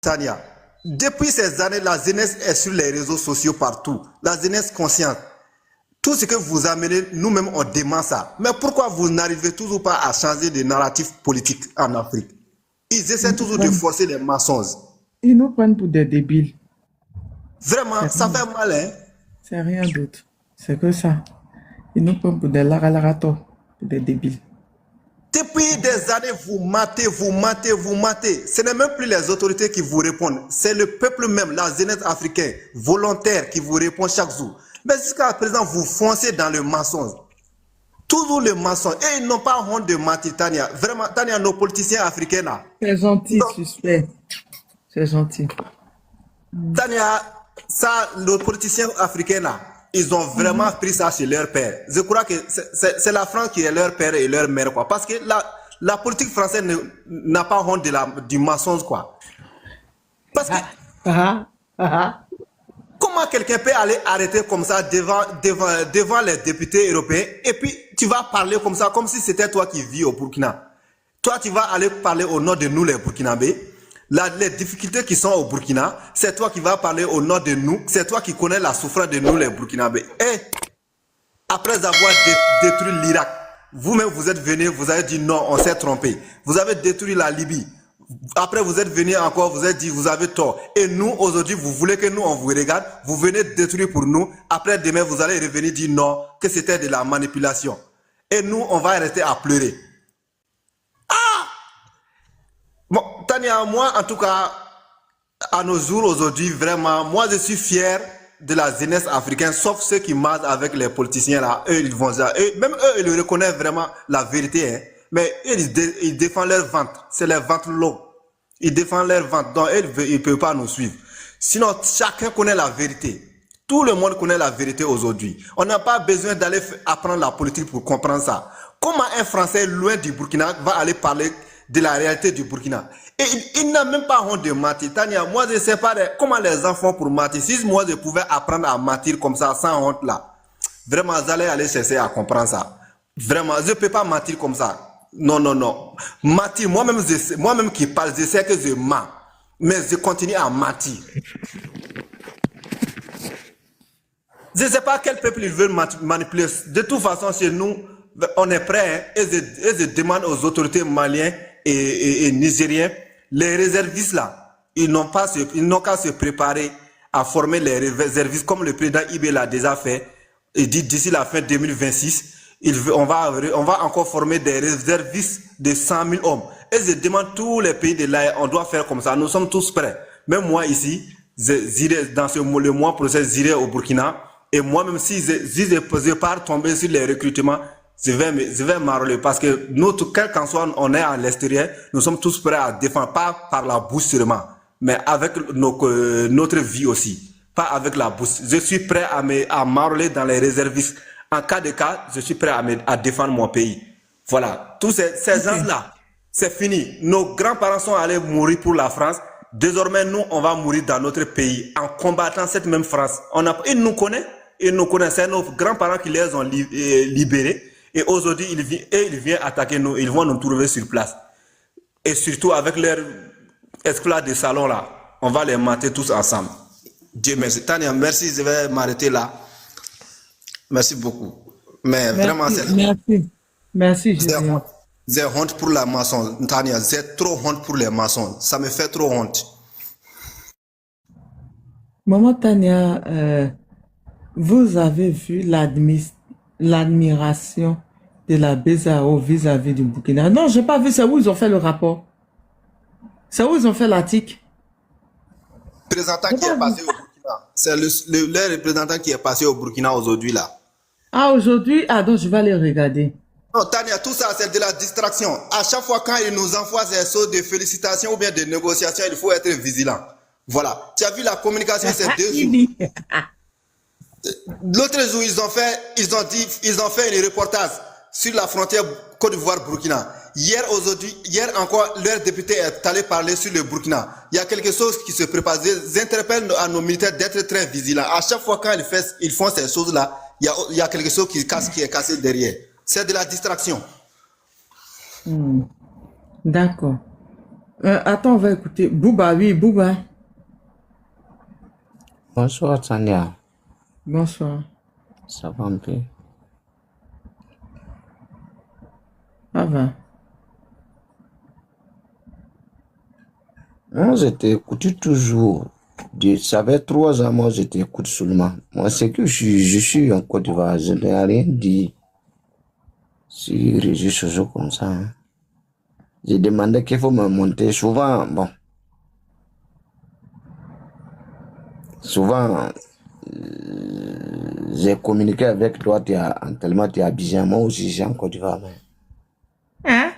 Tania, depuis ces années, la jeunesse est sur les réseaux sociaux partout. La jeunesse consciente. Tout ce que vous amenez, nous-mêmes, on demande ça. Mais pourquoi vous n'arrivez toujours pas à changer de narratif politique en Afrique? Ils essaient toujours de forcer les mensonges. Ils nous prennent pour des débiles. Vraiment, ça fait mal, hein? C'est rien d'autre. C'est que ça. Ils nous prennent pour des laralaratos, pour des débiles. Depuis des années, vous matez, vous matez, vous matez. Ce n'est même plus les autorités qui vous répondent. C'est le peuple même, la jeunesse africaine, volontaire, qui vous répond chaque jour. Mais jusqu'à présent, vous foncez dans le mensonge. Toujours le mensonge. Et ils n'ont pas honte de mentir, Tania. Vraiment, Tania, nos politiciens africains là. C'est gentil, suspect. C'est gentil. Tania, ça, nos politiciens africains là, ils ont vraiment pris ça chez leur père. Je crois que c'est la France qui est leur père et leur mère, quoi. Parce que la politique française n'a pas honte du mensonge, quoi. Parce que comment quelqu'un peut aller arrêter comme ça devant les députés européens et puis tu vas parler comme ça, comme si c'était toi qui vis au Burkina. Toi, tu vas aller parler au nom de nous, les Burkinabés. Les difficultés qui sont au Burkina, c'est toi qui vas parler au nom de nous, c'est toi qui connais la souffrance de nous, les Burkinabés. Et après avoir détruit l'Irak, vous-même vous êtes venu, vous avez dit non, on s'est trompé. Vous avez détruit la Libye. Après vous êtes venu encore, vous avez dit vous avez tort. Et nous, aujourd'hui, vous voulez que nous, on vous regarde, vous venez détruire pour nous. Après demain, vous allez revenir dire non, que c'était de la manipulation. Et nous, on va rester à pleurer. Bon, Tania, moi, en tout cas, à nos jours aujourd'hui, vraiment, moi, je suis fier de la jeunesse africaine, sauf ceux qui marchent avec les politiciens là. Eux, ils vont ça. Même eux, ils reconnaissent vraiment la vérité. Hein. Mais eux, ils défendent leur ventre. C'est leur ventre long. Ils défendent leur ventre. Donc, eux, ils ne peuvent pas nous suivre. Sinon, chacun connaît la vérité. Tout le monde connaît la vérité aujourd'hui. On n'a pas besoin d'aller apprendre la politique pour comprendre ça. Comment un Français loin du Burkina va aller parler de la réalité du Burkina? Et il n'a même pas honte de mentir. Tania, moi je ne sais pas comment les enfants pour mentir. Si moi je pouvais apprendre à mentir comme ça, sans honte là, vraiment, j'allais aller chercher à comprendre ça. Vraiment, je ne peux pas mentir comme ça. Non, non, non. Mentir, moi-même qui parle, je sais que je mens. Mais je continue à mentir. Je ne sais pas quel peuple ils veulent manipuler. De toute façon, chez nous, on est prêts. Hein, et je demande aux autorités maliennes et nigériens, les réservistes là, ils n'ont qu'à se préparer à former les réservistes comme le président Ibé l'a déjà fait. Il dit d'ici la fin 2026, on va encore former des réservistes de 100 000 hommes. Et je demande tous les pays de là, on doit faire comme ça. Nous sommes tous prêts. Même moi ici, j'irai dans le mois prochain, j'irai au Burkina. Et moi-même, si je pars tomber sur les recrutements, je vais m'enrôler parce que quel qu'en soit, on est à l'extérieur, nous sommes tous prêts à défendre, pas par la bouche seulement, mais avec notre vie aussi, pas avec la bouche. Je suis prêt à m'enrôler dans les réservistes. En cas de cas, je suis prêt à défendre mon pays. Voilà, tous ces gens-là, c'est fini. Nos grands-parents sont allés mourir pour la France. Désormais, nous, on va mourir dans notre pays en combattant cette même France. Ils nous connaissent, c'est nos grands-parents qui les ont libérés. Et aujourd'hui, ils viennent attaquer nous, ils vont nous trouver sur place. Et surtout avec leur esclaves de salon là, on va les mater tous ensemble. Dieu merci. Tania, merci, je vais m'arrêter là. Merci beaucoup. Mais vraiment, c'est... Merci. Merci, j'ai honte pour la mensonge. Tania, j'ai trop honte pour les mensonges. Ça me fait trop honte. Maman Tania, vous avez vu l'admiration de la BZAO vis-à-vis du Burkina. Non, je n'ai pas vu. C'est où ils ont fait le rapport. C'est où ils ont fait l'article. Le représentant qui est passé au Burkina. C'est le représentant qui est passé au Burkina aujourd'hui là. Ah, aujourd'hui? Ah, donc je vais aller regarder. Non, Tania, tout ça, c'est de la distraction. À chaque fois, quand ils nous envoient des sortes de félicitations ou bien de négociations, il faut être vigilant. Voilà. Tu as vu la communication ces 2 jours. L'autre jour, ils ont fait un reportage sur la frontière Côte d'Ivoire-Burkina. Hier encore, leur député est allé parler sur le Burkina. Il y a quelque chose qui se prépare. J'interpelle à nos militaires d'être très vigilants. À chaque fois, quand ils font ces choses-là, il y a quelque chose qui est cassé derrière. C'est de la distraction. D'accord. Attends, on va écouter. Bouba, oui, Bouba. Bonsoir, Tania. Bonsoir. Ça va un peu? Ça va. Moi, je t'écoute toujours. Ça fait 3 ans, moi, je t'écoute seulement. Moi, c'est que je suis en Côte d'Ivoire. Je n'ai rien dit sur les réseaux sociaux comme ça. Hein. J'ai demandé qu'il faut me monter. Souvent, j'ai communiqué avec toi, tellement tu es à Abidjan. Moi aussi, j'ai en Côte d'Ivoire. Hein?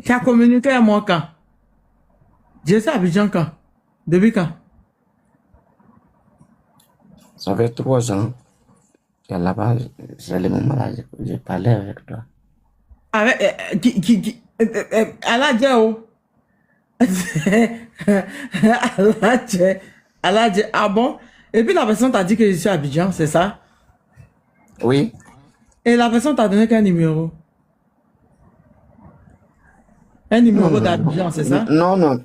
Tu as communiqué à moi quand? Je sais à Abidjan quand? Depuis quand? Ça fait 3 ans. Tu es là-bas, c'est le moment là, j'ai parlé avec toi. Avec, Aladjao. Aladjao. Ah bon? Et puis la personne t'a dit que je suis à Abidjan, c'est ça? Oui. Et la personne t'a donné quel numéro? Un numéro d'Abidjan, c'est ça? Non.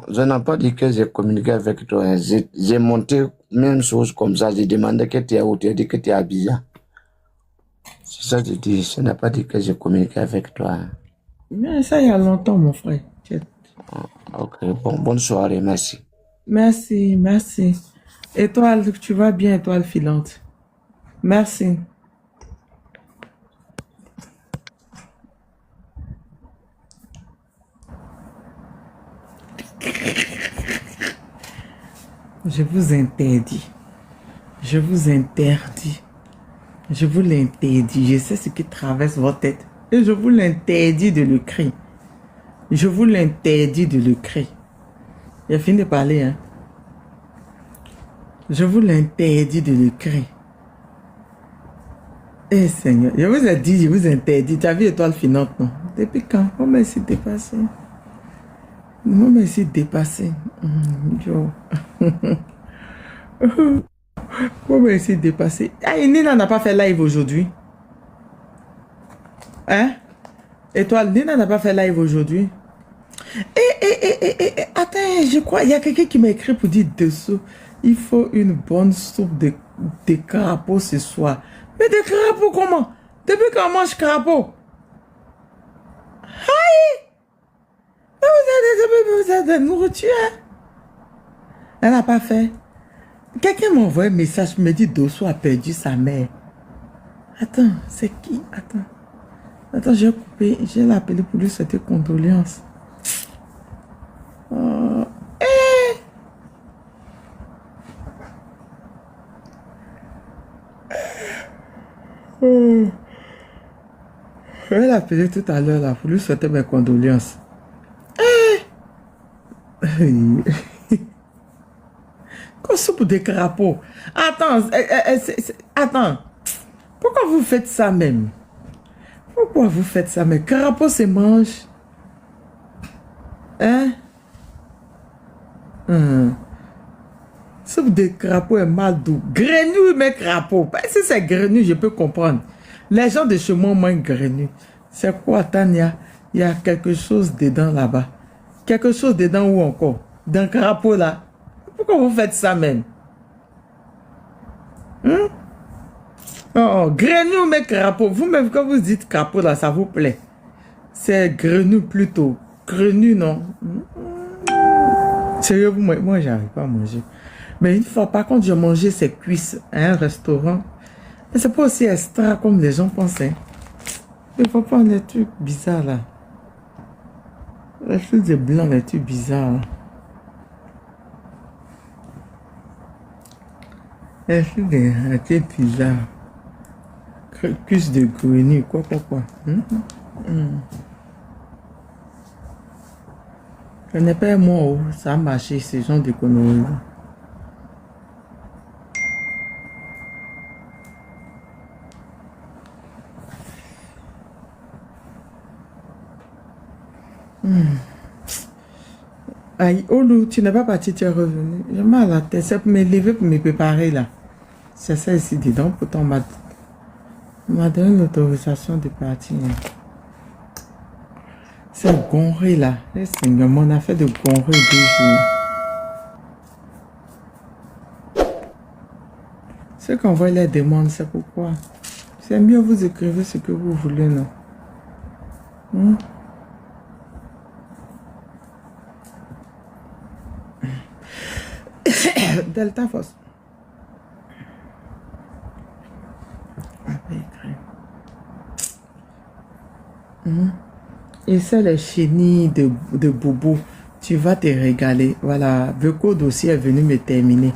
Je n'ai pas dit que j'ai communiqué avec toi. J'ai monté même chose comme ça. J'ai demandé que tu es où, tu as dit que tu es à Abidjan. C'est ça que je dis. Je n'ai pas dit que j'ai communiqué avec toi. Mais ça, il y a longtemps, mon frère. Ok, bonne soirée, merci. Merci. Étoile, tu vas bien, étoile filante. Merci. Je vous interdis. Je vous interdis. Je vous l'interdis. Je sais ce qui traverse votre tête. Et je vous l'interdis de le crier. Je vous l'interdis de le crier. J'ai fini de parler, hein. Je vous l'interdis de le crier. Eh Seigneur, je vous ai dit, je vous interdis. Tu as vu étoile filante, non? Depuis quand? On m'a essayé de dépasser. On m'a essayé de dépasser. Joe. On m'a essayé de dépasser. Ah, Nina n'a pas fait live aujourd'hui. Hein? Étoile, Nina n'a pas fait live aujourd'hui. Attends, je crois, il y a quelqu'un qui m'a écrit pour dire dessous. Il faut une bonne soupe de crapauds ce soir. Mais des crapauds comment? Depuis qu'on mange crapaud? Aïe! Vous êtes de nourriture. Elle n'a pas fait. Quelqu'un m'a envoyé un message, me dit Dosso a perdu sa mère. Attends, c'est qui? Attends, j'ai coupé, j'ai l'appelé pour lui souhaiter condoléances. Je vais l'appeler tout à l'heure là pour lui souhaiter mes condoléances. Quoi soupe de crapaud? Attends. Pourquoi vous faites ça même? Pourquoi vous faites ça même? Crapaud se mange. Hein? Soupe de crapaud est mal doux. Grenouille mais crapaud. Si c'est grenouille, je peux comprendre. Les gens de chez moi mangent grenouille. C'est quoi, Tania? Il y a quelque chose dedans là-bas. Quelque chose dedans où encore? Dans le crapaud là. Pourquoi vous faites ça même? Oh, grenouille mais crapaud. Vous-même, quand vous dites crapaud là, ça vous plaît. C'est grenouille plutôt. Grenouille, non? Sérieux, moi, j'arrive pas à manger. Mais une fois, par contre, j'ai mangé ces cuisses à un restaurant. Mais c'est pas aussi extra comme les gens pensaient. Il faut prendre des trucs bizarres là. Les trucs de blanc, les trucs bizarres. Là. Les trucs bizarres. Cuisse de grenouille, quoi. Je n'ai pas moi, ça a marché, ces gens de conneries. Aïe, Olu, tu n'es pas parti, tu es revenu. J'ai mal à la tête, c'est pour me lever, pour me préparer là. C'est ça ici dedans, pourtant on m'a donné l'autorisation de partir. C'est gonré là. Eh, Seigneur, mon affaire de gonré 2 jours. Ceux qui envoient les demandes, c'est pourquoi. C'est mieux vous écrivez ce que vous voulez, non? Delta Force. Et c'est les chenilles de Bobo. Tu vas te régaler. Voilà. Le code aussi est venu me terminer.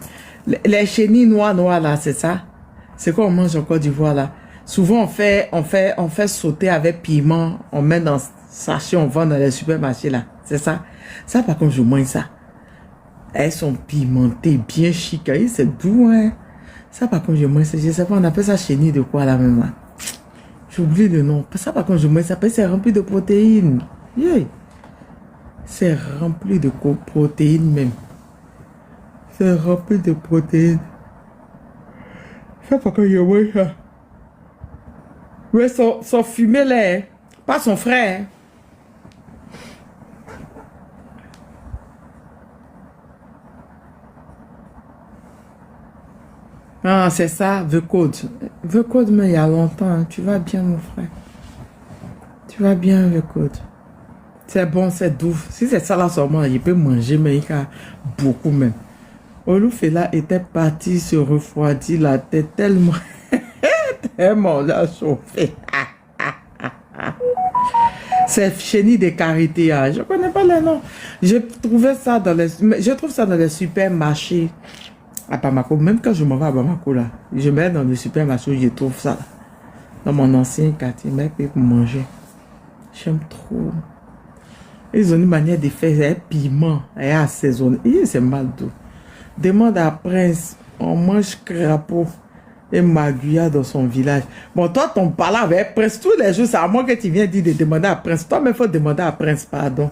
Les chenilles noires là, c'est ça? C'est quoi on mange en Côte d'Ivoire là? Souvent on fait sauter avec piment. On met dans sachet, on vend dans les supermarchés là. C'est ça? Ça par contre je mange ça. Elles sont pimentées, bien chic. C'est doux, hein? Ça par contre je mange ça. Je sais pas, on appelle ça chenille de quoi là même là? J'oublie le nom. Ça par contre je mange ça. C'est rempli de protéines. Yeah. C'est rempli de protéines même. C'est rempli de protéines. Ça par contre je mange ça. Ouais, son fumé là, hein? Pas son frère. Hein? Ah, c'est ça, The Code. The Code, mais il y a longtemps. Hein. Tu vas bien, mon frère. Tu vas bien, The Code. C'est bon, c'est doux. Si c'est ça là seulement, il peut manger, mais il y a beaucoup même. Olufela était parti se refroidir la tête tellement... tellement la chauffé. C'est chenille de karité. Hein. Je connais pas les noms. Je trouve ça dans les supermarchés. À Bamako, même quand je m'en vais à Bamako là, je mets dans le supermarché, je trouve ça là. Dans mon ancien quartier, mais pour manger. J'aime trop. Ils ont une manière de faire un piment et assaisonner. C'est mal doux. Demande à Prince, on mange crapaud et maguya dans son village. Bon, toi, ton parle avec Prince tous les jours, c'est à moi que tu viens dire de demander à Prince. Toi, mais il faut demander à Prince, pardon.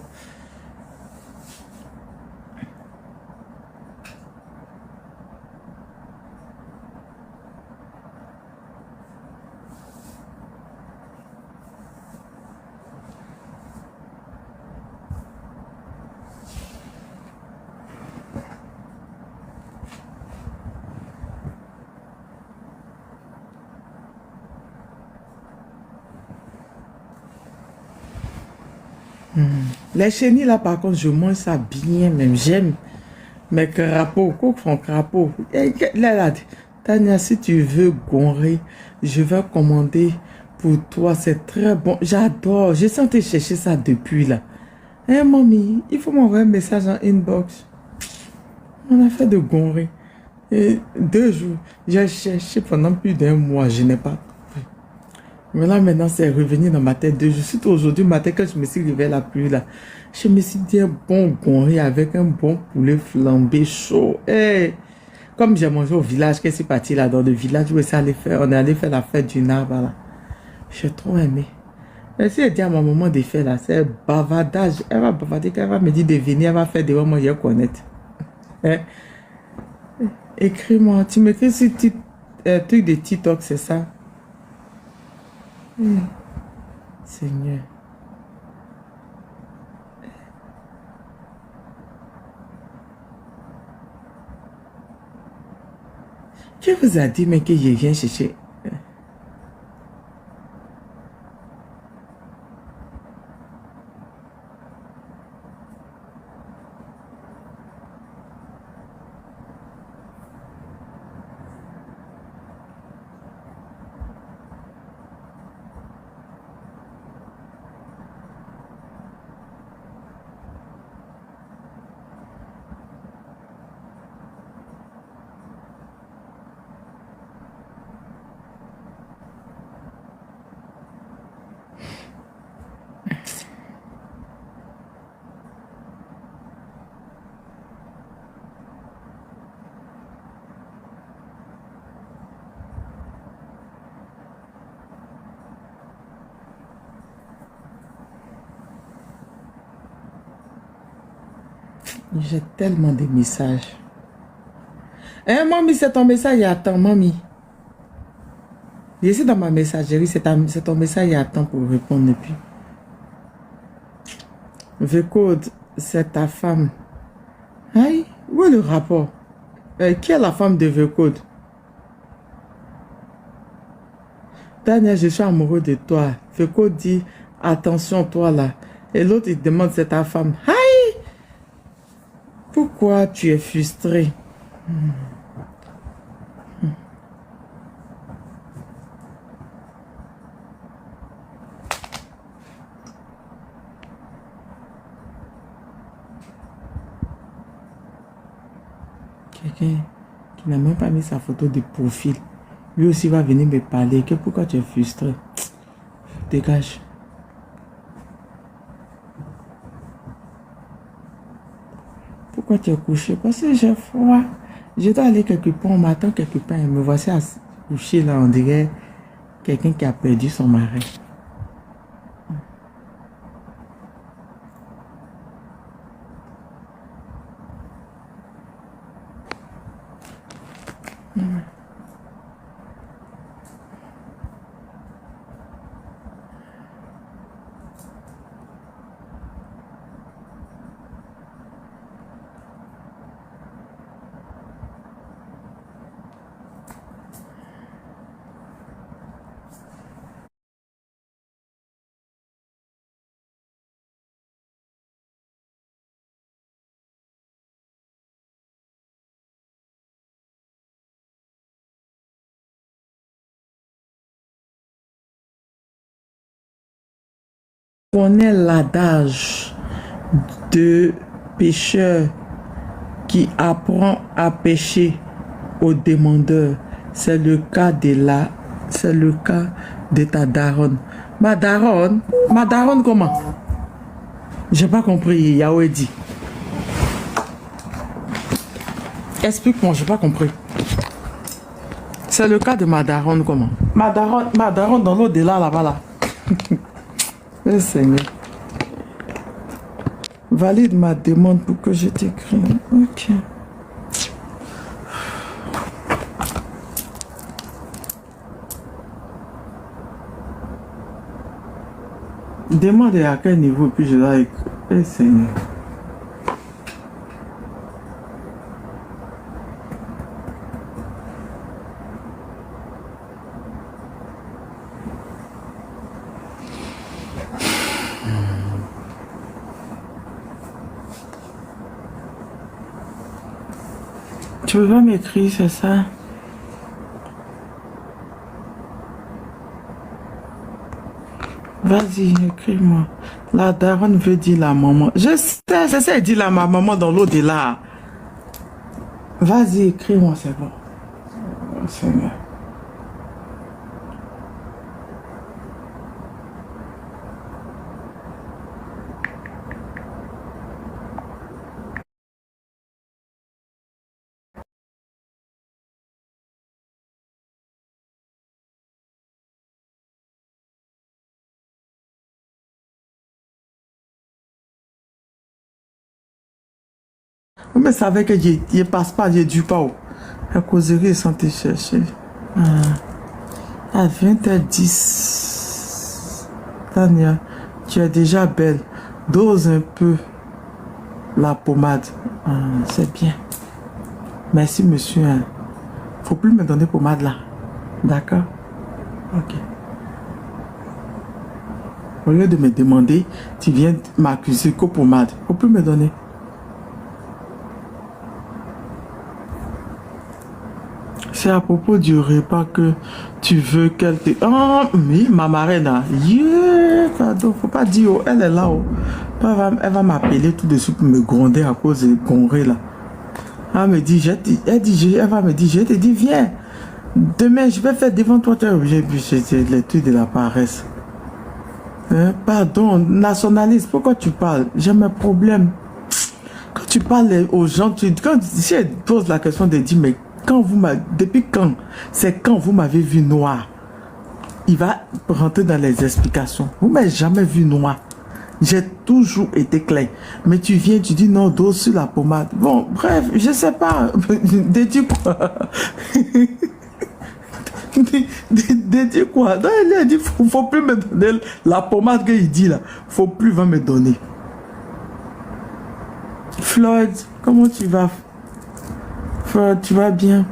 Les chenilles là par contre je mange ça bien même, j'aime. Mais crapaud, cook son crapaud. Là, Tania, si tu veux gonrer, je vais commander pour toi, c'est très bon. J'adore, j'ai senti chercher ça depuis là. Hein mamie, il faut m'envoyer un message en inbox. On a fait de gonrer. Et 2 jours, j'ai cherché pendant plus d'1 mois, je n'ai pas. Mais là, maintenant, c'est revenu dans ma tête 2 jours. Surtout aujourd'hui matin, quand je me suis réveillé la pluie là, je me suis dit un bon gonri avec un bon poulet flambé chaud. Hey, comme j'ai mangé au village, qu'est-ce qui est parti là dans le village où on est allé faire la fête du arbre là. J'ai trop aimé. Mais si elle dit à ma maman de faire là, c'est bavardage. Elle va bavarder, elle va me dire de venir, elle va faire devant moi, je connais. Hein? Écris-moi, tu m'écris sur truc de TikTok, c'est ça? Seigneur. Je vous ai dit, mais que je viens chercher. J'ai tellement de messages. Hein, mamie, c'est ton message, attends, mamie. Je suis dans ma messagerie, c'est ton message, attends pour répondre depuis. Vécode, c'est ta femme. Aïe, où est le rapport? Qui est la femme de Vécode? Daniel, je suis amoureux de toi. Vécode dit, attention toi là. Et l'autre, il demande, c'est ta femme. Aïe! Pourquoi tu es frustré? Quelqu'un qui n'a même pas mis sa photo de profil. Lui aussi va venir me parler. Que pourquoi tu es frustré? Dégage. Pourquoi tu es couché? Parce que j'ai froid. Je dois aller quelque part. On m'attend quelque part. Me voici couché là. On dirait quelqu'un qui a perdu son mari. Connais l'adage de pêcheur qui apprend à pêcher au demandeur. C'est le cas de ta daronne. Ma daronne comment? J'ai pas compris, Yahweh dit. Explique-moi, j'ai pas compris. C'est le cas de ma daronne comment? Ma daronne dans l'au-delà là-bas là. Le Seigneur. Valide ma demande pour que je t'écrive. Ok. Demande à quel niveau puis je dois écrire. Le Seigneur. Tu veux pas m'écrire, c'est ça? Vas-y, écris-moi. La daronne veut dire la maman. Je sais, c'est ça, elle dit la maman dans l'au-delà. Vas-y, écris-moi, c'est bon. Oh, Seigneur. Mais ça savait que je passe pas, je dis pas où. La causerie sans te chercher. À 20h10. Tania, tu es déjà belle. Dose un peu la pommade. C'est bien. Merci, monsieur. Faut plus me donner pommade là. D'accord? Ok. Au lieu de me demander, tu viens m'accuser qu'au pommade. Faut plus me donner. C'est à propos du repas que tu veux qu'elle te... Oh, oui, ma marraine là. Yeah, pardon, faut pas dire, oh, elle est là. Oh. Elle va m'appeler tout de suite pour me gronder à cause de Congrès là. Elle me dit, elle va me dire, je te dis, viens. Demain, je vais faire devant toi. J'ai les trucs de la paresse. Pardon, nationaliste, pourquoi tu parles? J'ai mes problèmes. Quand tu parles aux gens, si elle pose la question de dire, mais depuis quand? C'est quand vous m'avez vu noir? Il va rentrer dans les explications. Vous ne m'avez jamais vu noir. J'ai toujours été clair. Mais tu viens, tu dis non, dos sur la pommade. Bon, bref, je sais pas. Dédie quoi? Dédie quoi? Non, il a dit, faut plus me donner la pommade qu'il dit là. Faut plus va me donner. Floyd, comment tu vas? Floyd, tu vas bien?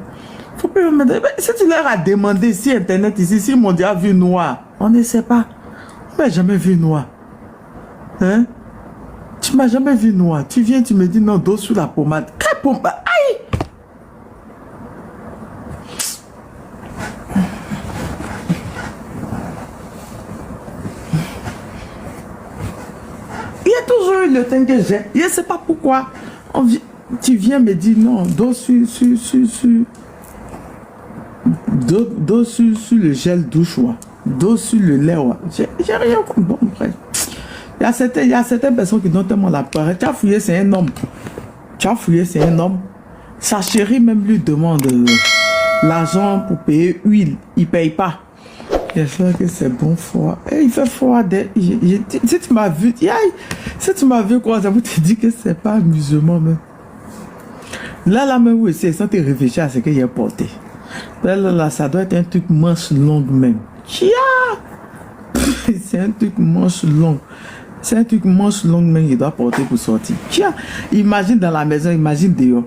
Faut pas me demander. Si tu leur as demandé si Internet ici, si mon Dieu a vu noir, on ne sait pas. On m'a jamais vu noir. Hein? Tu m'as jamais vu noir. Tu viens, tu me dis non, dos sous la pommade. Quelle pommade? Aïe! Il y a toujours eu le temps que j'ai. Je ne sais pas pourquoi. Tu viens me dire non, dos sur le gel douche. Dos sur le lait. J'ai rien compris. Bon, bref. Il y a certaines personnes qui donnent tellement la peur. Tu as fouillé, c'est un homme. Tu as fouillé, c'est un homme. Sa chérie même lui demande l'argent pour payer huile. Il ne paye pas. J'espère que c'est bon froid. Et il fait froid. Si tu m'as vu, si tu m'as vu quoi, ça vous te dit que c'est pas amusement même. Là même où c'est sans te réfléchir à ce qu'il a porté. Là, ça doit être un truc manche longue même. C'est un truc manche longue. C'est un truc manche longue même qu'il doit porter pour sortir. Imagine dans la maison, imagine dehors.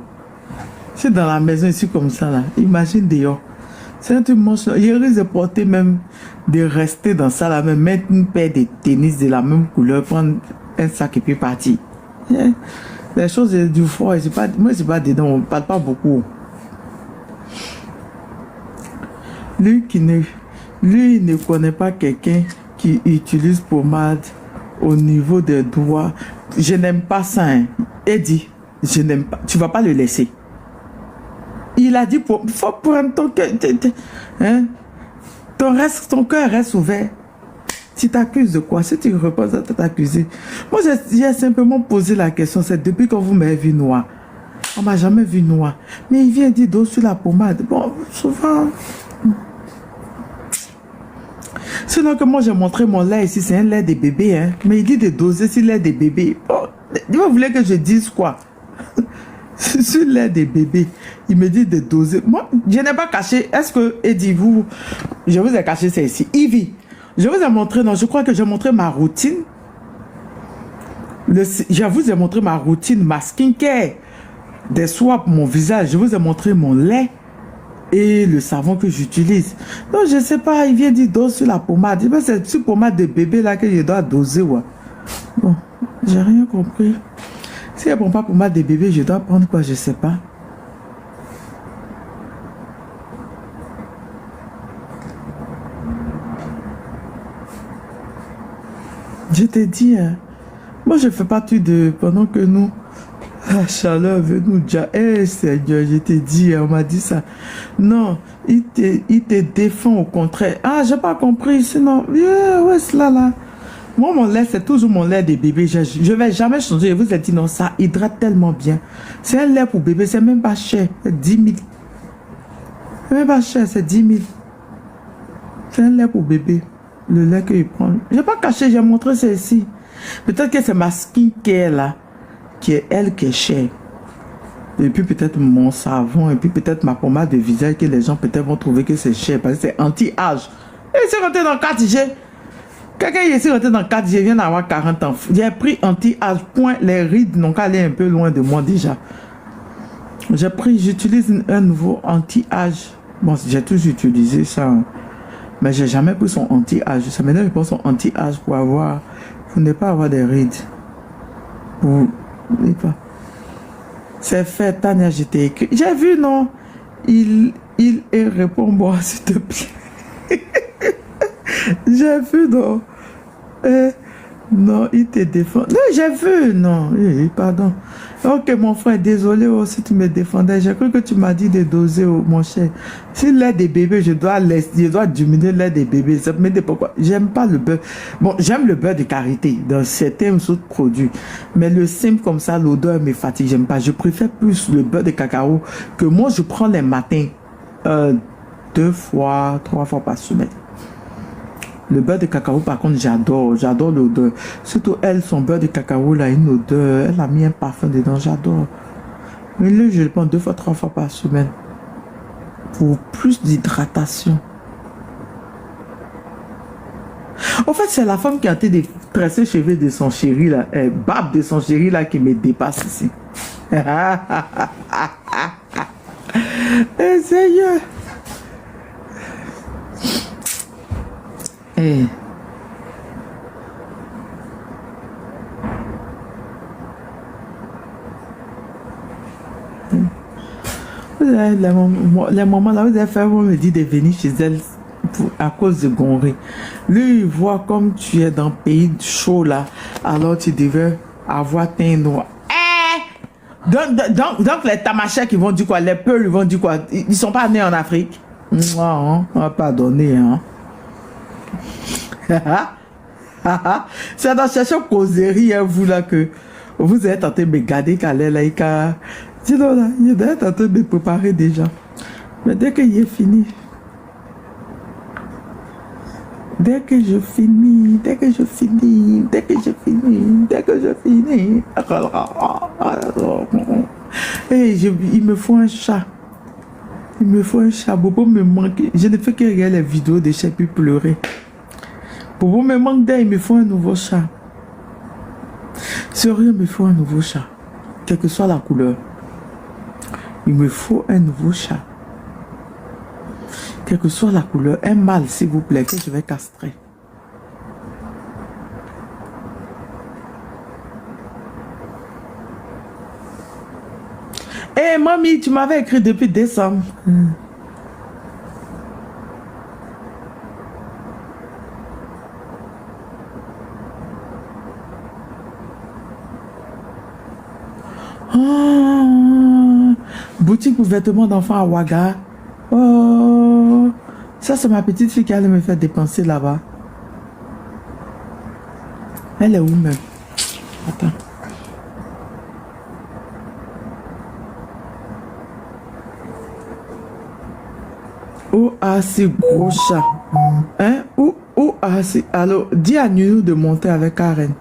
C'est dans la maison ici comme ça là. Imagine dehors. C'est un truc manche longue. Il risque de porter même, de rester dans ça là, même mettre une paire de tennis de la même couleur, prendre un sac et puis partir. Les choses du froid, moi c'est pas dedans, on parle pas beaucoup. Lui il ne connaît pas quelqu'un qui utilise pommade au niveau des doigts. Je n'aime pas ça. Hein. Eddie, je n'aime pas. Tu vas pas le laisser. Il a dit il faut prendre ton cœur. Hein? Ton cœur reste ouvert. Tu t'accuses de quoi? Si tu reposes à t'accuser. Moi, j'ai simplement posé la question. C'est depuis quand vous m'avez vu noir. On m'a jamais vu noir. Mais il vient dire dos sur la pommade. Bon, souvent. Sinon que moi j'ai montré mon lait ici, c'est un lait de bébé, hein. Mais il dit de doser sur lait de bébé. Bon, vous voulez que je dise quoi? Sur lait de bébé, il me dit de doser. Moi, je n'ai pas caché. Est-ce que, Eddie, je vous ai caché ça ici. Ivy, je vous ai montré, non, je crois que j'ai montré ma routine. Je vous ai montré ma routine, ma skincare. Des soins pour mon visage. Je vous ai montré mon lait. Et le savon que j'utilise. Donc, je sais pas, il vient dire dose sur la pommade. C'est sur pommade de bébé là que je dois doser. Ouais. Bon, j'ai rien compris. Si elle prend pas pommade de bébé, je dois prendre quoi, je sais pas. Je t'ai dit, hein, moi je fais partie de, pendant que nous, la chaleur veut nous dire, hey, Seigneur, je t'ai dit, on m'a dit ça. Non, il te défend au contraire. Ah, j'ai pas compris, sinon, yeah, ouais, c'est là. Moi, mon lait, c'est toujours mon lait de bébé. Je vais jamais changer. Je vous ai dit, non, ça hydrate tellement bien. C'est un lait pour bébé, c'est même pas cher. C'est 10 000. C'est même pas cher, c'est 10 000. C'est un lait pour bébé. Le lait qu'il prend. J'ai pas caché, j'ai montré celle-ci. Peut-être que c'est ma skincare là. Qui est elle qui est chère. Et puis peut-être mon savon, et puis peut-être ma pommade de visage que les gens peut-être vont trouver que c'est cher parce que c'est anti-âge. Et c'est rentré dans 4G. Quelqu'un ici rentré dans 4G vient d'avoir 40 ans. J'ai pris anti-âge, point, les rides n'ont qu'à aller un peu loin de moi déjà. J'utilise un nouveau anti-âge. Bon, j'ai toujours utilisé ça. Hein. Mais j'ai jamais pris son anti-âge. Ça maintenant je prends son anti-âge pour ne pas avoir des rides. C'est fait, Tania, je t'ai écrit. J'ai vu, non? Il répond-moi, s'il te plaît. J'ai vu, non? Non, il te défend. Non, j'ai vu, non. Pardon. Ok, mon frère, désolé si tu me défendais. J'ai cru que tu m'as dit de doser, mon cher. Si lait des bébés, je dois diminuer lait des bébés. Ça me dit pourquoi. J'aime pas le beurre. Bon, j'aime le beurre de karité dans certains autres produits. Mais le simple comme ça, l'odeur me fatigue. J'aime pas. Je préfère plus le beurre de cacao que moi, je prends les matins 2 fois, 3 fois par semaine. Le beurre de cacao, par contre, j'adore l'odeur. Surtout elle, son beurre de cacao, là, une odeur, elle a mis un parfum dedans, j'adore. Mais là, je le prends 2 fois, 3 fois par semaine. Pour plus d'hydratation. En fait, c'est la femme qui a été tressé cheveux de son chéri là, barbe de son chéri là qui me dépasse ici. Eh, Seigneur. Eh. Les moments là, vous avez fait, on me dit de venir chez elle à cause de Gonri. Lui, il voit comme tu es dans le pays chaud là, alors tu devais avoir teint noir. Donc les tamasheks qui vont dire quoi, les Peuls ils vont dire quoi, ils sont pas nés en Afrique. Non, on va pas donner, hein. C'est dans chercher causerie, hein, vous là, que vous êtes en train de me garder calé là, sinon là, il est en train de me préparer déjà. Mais dès qu'il est fini, dès que je finis, hey, il me faut un chat. Bobo me manque. Je ne fais que regarder les vidéos de chat puis pleurer. Bobo me manque d'air, il me faut un nouveau chat. Sérieux, il me faut un nouveau chat. Quelle que soit la couleur. Il me faut un nouveau chat. Quelle que soit la couleur. Un mâle, s'il vous plaît, que je vais castrer. Eh, mamie, tu m'avais écrit depuis décembre. Oh, boutique pour vêtements d'enfants à Ouaga. Oh, ça c'est ma petite fille qui allait me faire dépenser là-bas. Elle est où même? Attends. Où a ce gros chat? Hein? Où a ce... Alors, dis à Nounou de monter avec Karen.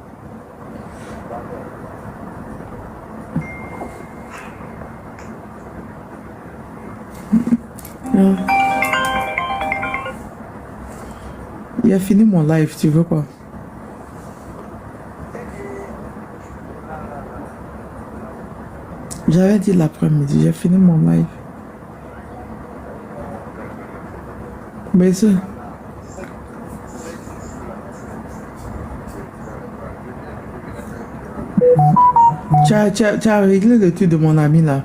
Il a fini mon live, tu veux quoi? J'avais dit l'après-midi, j'ai fini mon live. Mais ça... Tu as réglé le truc de mon ami là.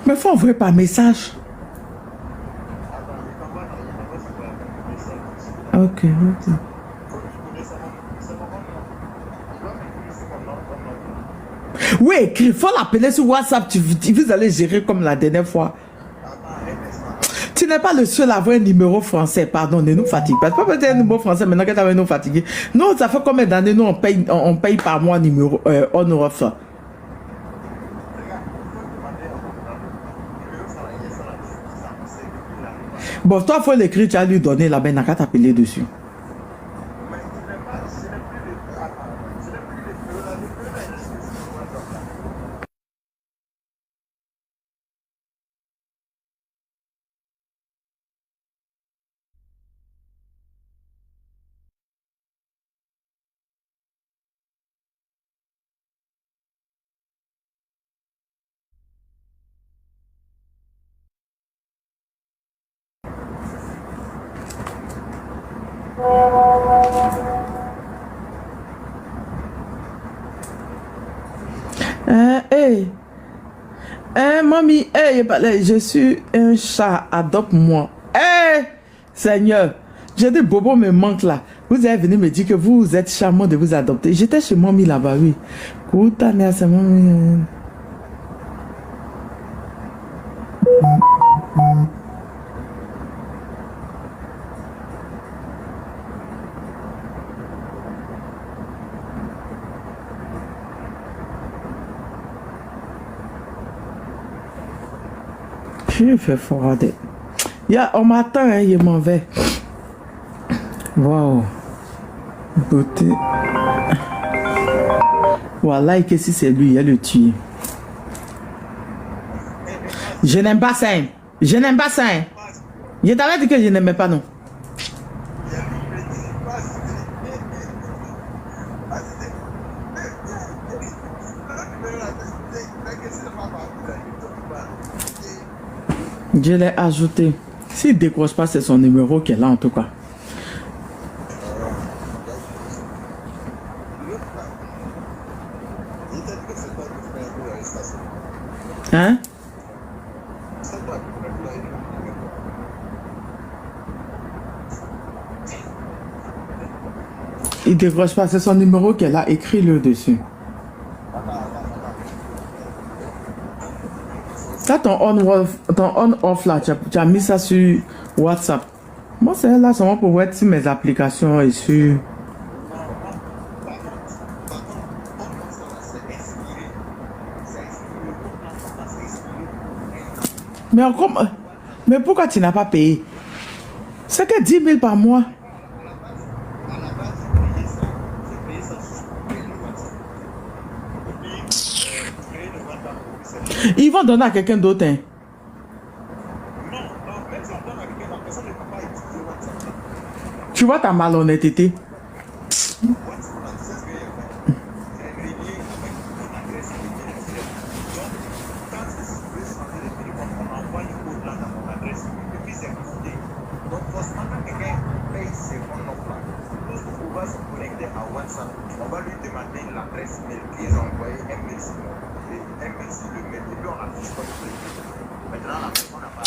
Mais faut envoyer par message. Ok. Oui, écris, faut l'appeler sur WhatsApp, vous allez gérer comme la dernière fois. Tu n'es pas le seul à avoir un numéro français, pardon, ne nous fatigue pas. Tu peux pas dire un numéro français maintenant que tu as nous fatigué. Non, ça fait combien d'années nous on paye par mois numéro on Europe. Bon, toi, il faut l'écrire, tu as lui donner là-bas, il n'a qu'à t'appeler dessus. Mamie, je suis un chat, adopte-moi. Seigneur, j'ai dit Bobo me manque là. Vous avez venu me dire que vous êtes charmant de vous adopter. J'étais chez mamie là-bas, oui. C'est mamie. Je fais fort. On m'attend, hein, il m'en va. Wow. Beauté. Voilà, et que si c'est lui, il a le tué. Je n'aime pas ça. Je n'aime pas ça. Je t'avais dit que je n'aimais pas, non. Je l'ai ajouté. S'il ne décroche pas, c'est son numéro qui est là en tout cas. Hein? Il ne décroche pas, c'est son numéro qui est là. Écris-le dessus. Ça, ton on-off là, tu as mis ça sur WhatsApp. Moi, c'est là seulement pour voir sur mes applications et sur... Mais encore... Mais pourquoi tu n'as pas payé? C'est que 10 000 par mois. Ils vont donner à quelqu'un d'autre. Hein. Tu vois ta malhonnêteté. On va lui demander l'adresse mail qu'ils ont envoyé un mail sur un mail sur le mail et puis on affiche comme ça. Maintenant la personne n'a pas.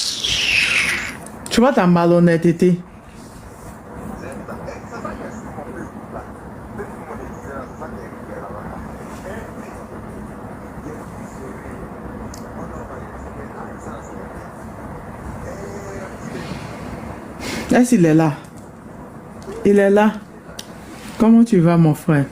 Tu vois ta malhonnêteté. Est-ce qu'il est là? Il est là. Comment tu vas, mon frère?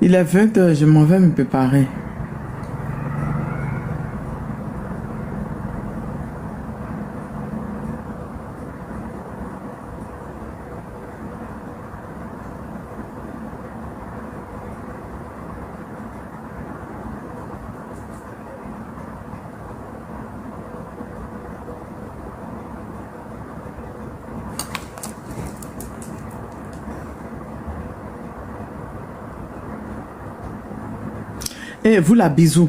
Il est 20 h, je m'en vais me préparer. Et vous la bisou.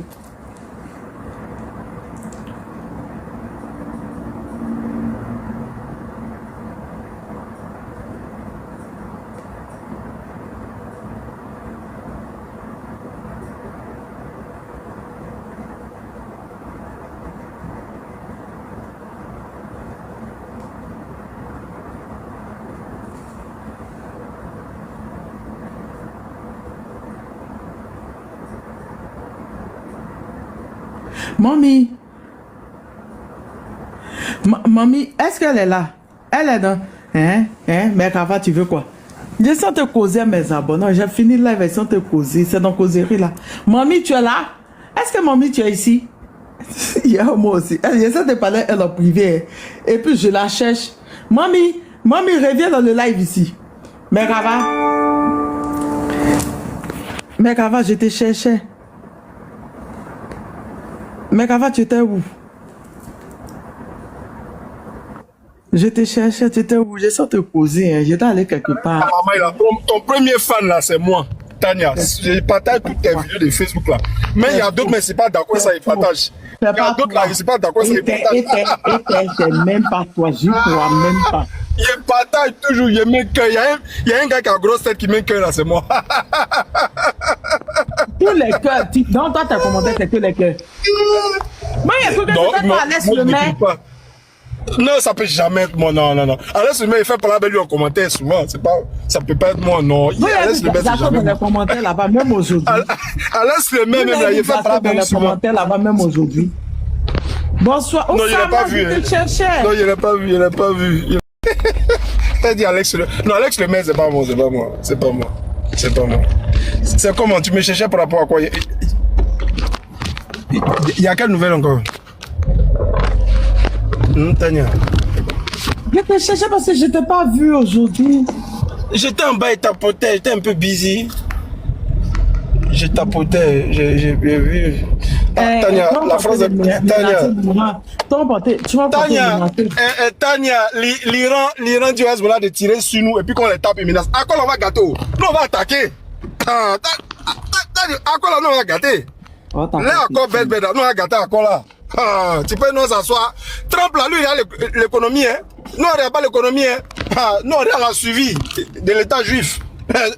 Mamie. Mamie, est-ce qu'elle est là? Elle est dans... Mais Kava, tu veux quoi? Je sens te causer à mes abonnés. J'ai fini la version te causer. C'est dans causerie là. Mamie, tu es là? Est-ce que mamie, tu es ici? Moi aussi. J'essaie de parler elle en privé. Et puis je la cherche. Mamie, reviens dans le live ici. Mais Kava, je te cherchais. Mais Kava, tu étais où? Je te cherchais, tu étais où? J'essaie de te poser, hein. J'étais allé quelque part. Maman, là, ton premier fan là, c'est moi, Tania. Je partage toutes tes vidéos de Facebook là. Mais il y a d'autres, mais c'est pas d'accord, ça, ils partagent. c'est Il y a pas d'autres là, je ne suis pas d'accord, c'est c'est même pas toi, j'y crois même pas. Je partage toujours, je mets cœur. Il y a un gars qui a grosse tête qui met cœur là, c'est moi. Tous les cœurs, dans toi, tes commentaires, c'est que les cœurs. Moi, il y a que toi, laisse le maire. Non, ça peut jamais être moi, non. Alain Soumet, il fait parler avec lui en commentaire souvent. Ça peut pas être moi, non. Oui, Alain Soumet, c'est jamais dans les commentaires là-bas, même aujourd'hui. Alain Soumet, même là, il fait parler avec lui souvent. Dans les commentaires là-bas, même aujourd'hui. Bonsoir. Non, il n'a pas vu. Non, il n'a pas vu. T'as dit Alex Le... Non, Alex Le Maire, c'est pas moi. C'est comment? Tu me cherchais par rapport à quoi? Il y a quelle nouvelle encore? Tania. Je te cherchais parce que je t'ai pas vu aujourd'hui. J'étais en bas et tapotais, j'étais un peu busy. Je tapotais, j'ai vu. Tania, la phrase de Tania. Tania, l'Iran du Hezbollah de tirer sur nous et puis qu'on les tape et menace. À quoi on va gâter? Nous on va attaquer. À quoi là, nous on va gâter? Là encore, bête, nous on va gâter à quoi là? Tu peux nous asseoir. Trump là, lui il a l'économie, hein. Nous on n'a pas l'économie, hein. Nous on a la suivi de l'état juif.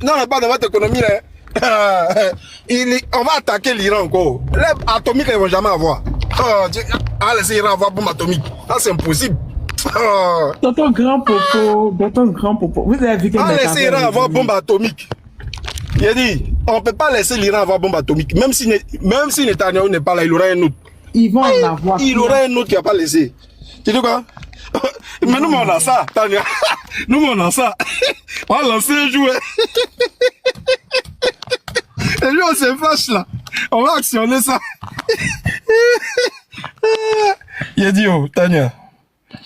Nous on n'a pas de votre économie, hein. On va attaquer l'Iran encore. Les atomiques, ils ne vont jamais avoir. Laisser l'Iran avoir bombe atomique. Ça, c'est impossible. Dans ton grand popo. Vous avez vu que laisser l'Iran avoir bombe atomique. Il a dit, on ne peut pas laisser l'Iran avoir bombe atomique. Même si Netanyahu n'est pas là, il aura un autre. Ils vont en avoir. Il aura un autre qui n'a pas laissé. Tu dis quoi? Mais nous, on a ça, Tania. Nous, on a ça. On va lancer un jouet. Et lui, on se fâche là. On va actionner ça. Il a dit, oh, Tania,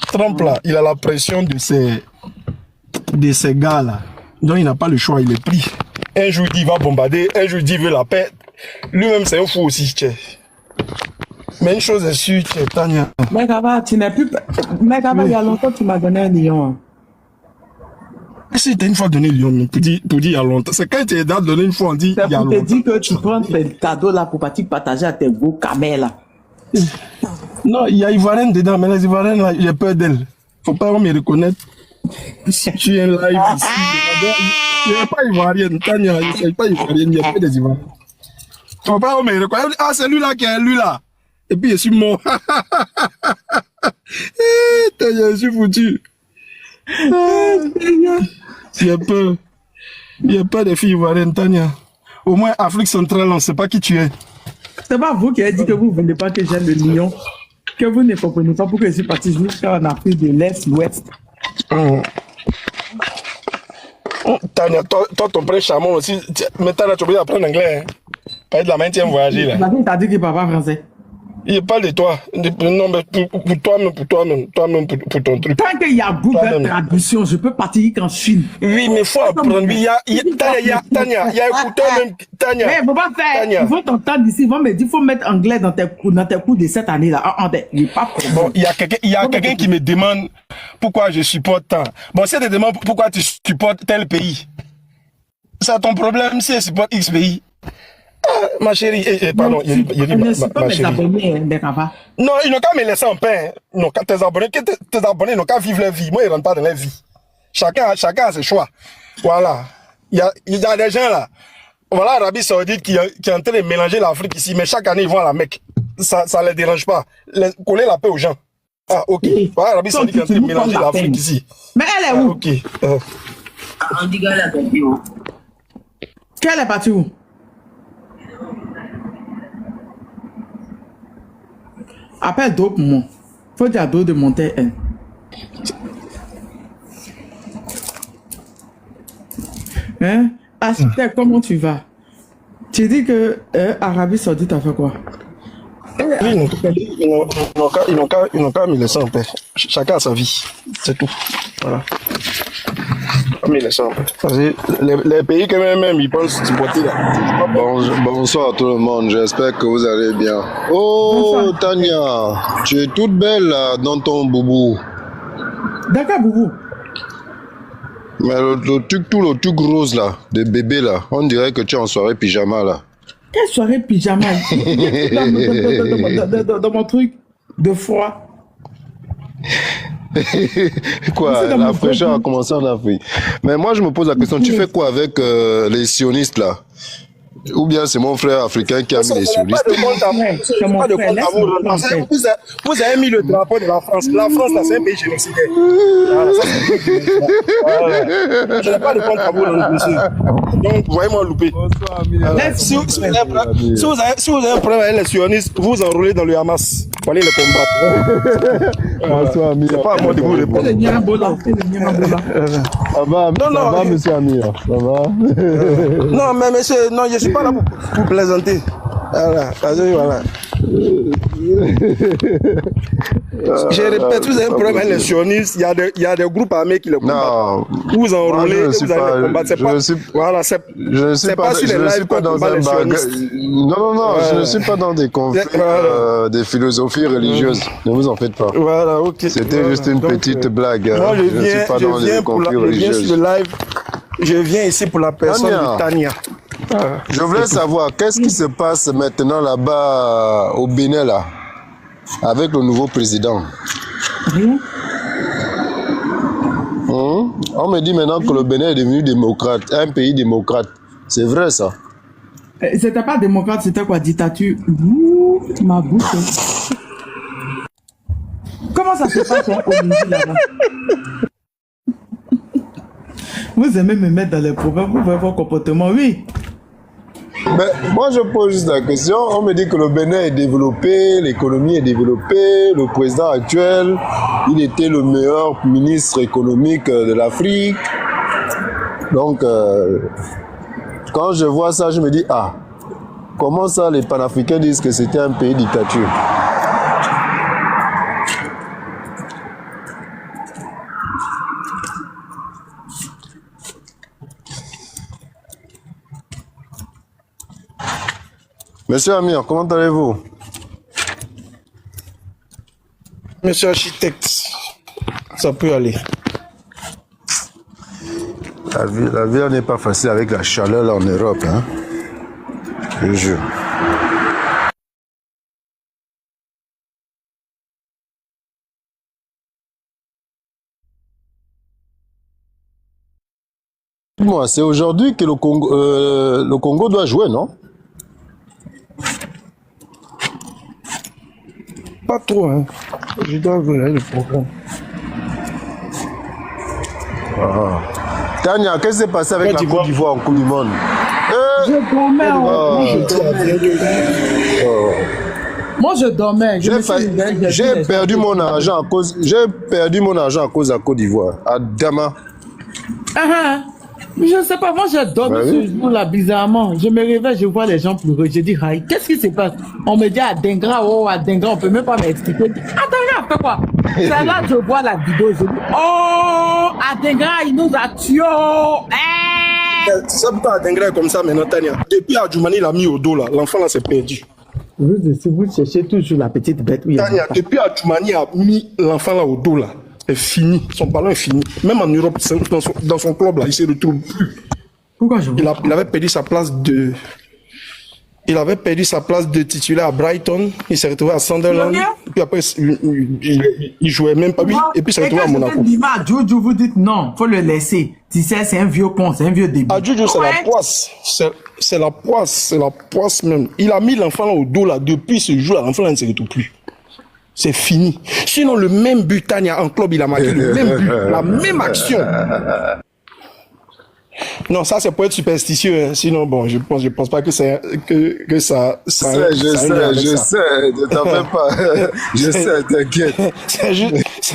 Trump là, il a la pression de ces gars là. Donc, il n'a pas le choix, il est pris. Un jour, il dit, il va bombarder. Un jour, il dit, il veut la paix. Lui-même, c'est un fou aussi, tu sais. Mais une chose est sûre, Tania. Mais Gaba, tu n'es plus. Mais Gaba, il y a longtemps, tu m'as donné 1 million. Si t'as une fois donné Lyon, pour dire il y a longtemps, c'est quand tu es donné une fois, on dit il y a longtemps. C'est pour te dire que tu prends tes cadeaux là pour partager à tes beaux camels là. Non, il y a Ivoirienne dedans, mais les Ivoiriennes là, j'ai peur d'elles. Faut pas me reconnaître. Si tu es live ici, il n'y a pas Ivoirienne, Tania, il n'y a pas Ivoirienne, il y a pas des Ivoiriennes. Faut pas me reconnaître. Ah, c'est lui là qui est lui là. Et puis je suis mort. Tania, je suis foutu. Il n'y a pas de filles ivoiriennes, Tania. Au moins, Afrique centrale, on ne sait pas qui tu es. C'est pas vous qui avez dit que vous ne voulez pas que j'aime le lion. Que vous ne comprenez pas pourquoi je suis parti jusqu'en Afrique de l'Est, l'Ouest. Tania, toi, ton prêt chamon aussi. Mais Tania, tu peux apprendre l'anglais. Hein? Pas de la main, tiens, voyager là. Il t'a dit qu'il parle pas français. Il parle de toi. Non, mais pour toi-même, pour ton truc. Tant qu'il y a Google Traduction, je peux partir qu'en Chine. Oui, mais il faut apprendre. Tania, il y a écouté même. Tania. Mais faut pas faire. Ils vont t'entendre ici. Ils vont me dire qu'il faut mettre anglais dans tes cours de cette année-là. Bon, il y a quelqu'un qui me demande pourquoi je supporte tant. Bon, si elle te demande pourquoi tu supportes tel pays, c'est ton problème si elle supporte X pays. Ma chérie, pardon, il dit ma chérie. Non, ils n'ont qu'à me laisser en paix. Hein. Tes abonnés n'ont qu'à vivre leur vie. Moi, ils ne rentrent pas dans leur vie. Chacun a ses choix. Voilà. Il y a des gens là. Voilà l'Arabie Saoudite qui est en train de mélanger l'Afrique ici, mais chaque année, ils vont à la Mecque. Ça ne les dérange pas. Coller la paix aux gens. Ah, ok. Voilà l'Arabie Saoudite qui est en train de mélanger l'Afrique ici. Mais elle est où? Ok. On dit qu'elle est partie où? Qu'elle est partie où? Appelle d'autres pour moi. Faut dire à d'autres de monter un. Hein? Architecte, comment tu vas? Tu dis que Arabie Saoudite a fait quoi? Oui, ils n'ont qu'à me laisser en paix. Chacun a sa vie. C'est tout. Voilà. Mais les pays quand même, ils pensent supporter là. Bonsoir tout le monde, j'espère que vous allez bien. Oh bonsoir. Tania, tu es toute belle là dans ton boubou. D'accord boubou. Mais le truc rose là, de bébé là, on dirait que tu es en soirée pyjama là. Quelle soirée pyjama dans mon truc de froid. Quoi, dans la mon fraîcheur a groupe. commencé en Afrique. Mais moi, je me pose la question, tu fais quoi avec les sionistes là? Ou bien c'est mon frère africain qui a mis les sionistes? Pas de compte à vous. C'est mon Pas de frère, compte à vous. laisse-moi tranquille. Vous avez mis le drapeau de la France. La France, là, c'est un pays génocidaire. Voilà, ça, c'est voilà. Je n'ai pas de compte à vous dans le dossier. Donc, voyez-moi louper. Si vous avez un problème avec les sionistes, vous enrôlez dans le Hamas. Vous allez les combattre. Bonsoir, Amir. C'est pas à moi de vous répondre. C'est le Niambola. C'est le Niambola. Ça va, Non, monsieur Amir? Ça va? Non, mais monsieur, non, je ne suis pas là pour plaisanter. Voilà, voilà. Je répète, vous avez un problème avec les sionistes, il y a des groupes armés qui les combattent. Non. Vous enrôlez et Moi, vous allez les combattre. Je ne suis pas, sur les je ne lives suis pas qu'on dans combat un les bagage. sionistes. Non, je ne suis pas dans des conflits, des philosophies religieuses. Ne vous en faites pas. Voilà, ok. C'était juste une petite blague. Moi, Je ne suis pas dans des conflits je viens religieux. sur le live. Je viens ici pour la personne Tania. de Tania. Je voulais savoir, qu'est-ce qui se passe maintenant là-bas au Bénin, là, avec le nouveau président? Rien. On me dit maintenant que le Bénin est devenu démocrate, un pays démocrate. C'est vrai ça? C'était pas démocrate, c'était quoi, dictature? Ouh, ma bouche. Comment ça se passe hein, au Niger là-bas? Vous aimez me mettre dans les problèmes, vous voyez vos comportements, oui. Mais moi je pose juste la question, on me dit que le Bénin est développé, l'économie est développée, le président actuel, il était le meilleur ministre économique de l'Afrique. Donc quand je vois ça, je me dis, ah, comment ça les panafricains disent que c'était un pays dictature? Monsieur Amir, comment allez-vous? Monsieur architecte, ça peut aller. La vie n'est pas facile avec la chaleur là en Europe, hein? Je jure. Moi, c'est aujourd'hui que le Congo doit jouer, non? Pas trop, hein. Je dois regarder le programme. Tania, qu'est-ce qui s'est passé avec la Côte d'Ivoire en Coupe du Monde? Je dormais. Moi, je dormais. J'ai perdu mon argent à cause. J'ai perdu mon argent à cause de la Côte d'Ivoire. À Dama. Je sais pas, moi j'ai dormi ce jour-là bizarrement. Je me réveille, je vois les gens pleurer. Je dis, Aïe, qu'est-ce qui se passe? On me dit Adengra, on peut même pas m'expliquer. Adengra, fait quoi? C'est là que je vois la vidéo, je dis, oh, Adengra, il nous a tués. C'est ça pourquoi Adengra est comme ça maintenant, Tania. Depuis Adjoumani, il a mis au dos là. L'enfant là s'est perdu. Vous cherchez toujours la petite bête. Oui, Tania, depuis Adjoumani a mis l'enfant là au dos là. Est fini, son ballon est fini. Même en Europe, dans son club là, il se retrouve plus. Pourquoi je il avait perdu sa place de. Il avait perdu sa place de titulaire à Brighton. Il s'est retrouvé à Sunderland. Puis après, il jouait même pas. Et puis il s'est retrouvé à Monaco. Juju, vous dites non, faut le laisser. Tu sais, c'est un vieux con, c'est un vieux début. Ah, Juju, c'est la poisse. C'est la poisse, c'est la poisse même. Il a mis l'enfant là au dos là. Depuis ce jour là, l'enfant là ne se retrouve plus. C'est fini. Sinon, le même but, Tania, en club, il a marqué le même but, la même action. Non, ça, c'est pour être superstitieux. Hein. Sinon, bon, je pense pas que ça. Je sais, ne t'en fais pas. Je sais, t'inquiète. C'est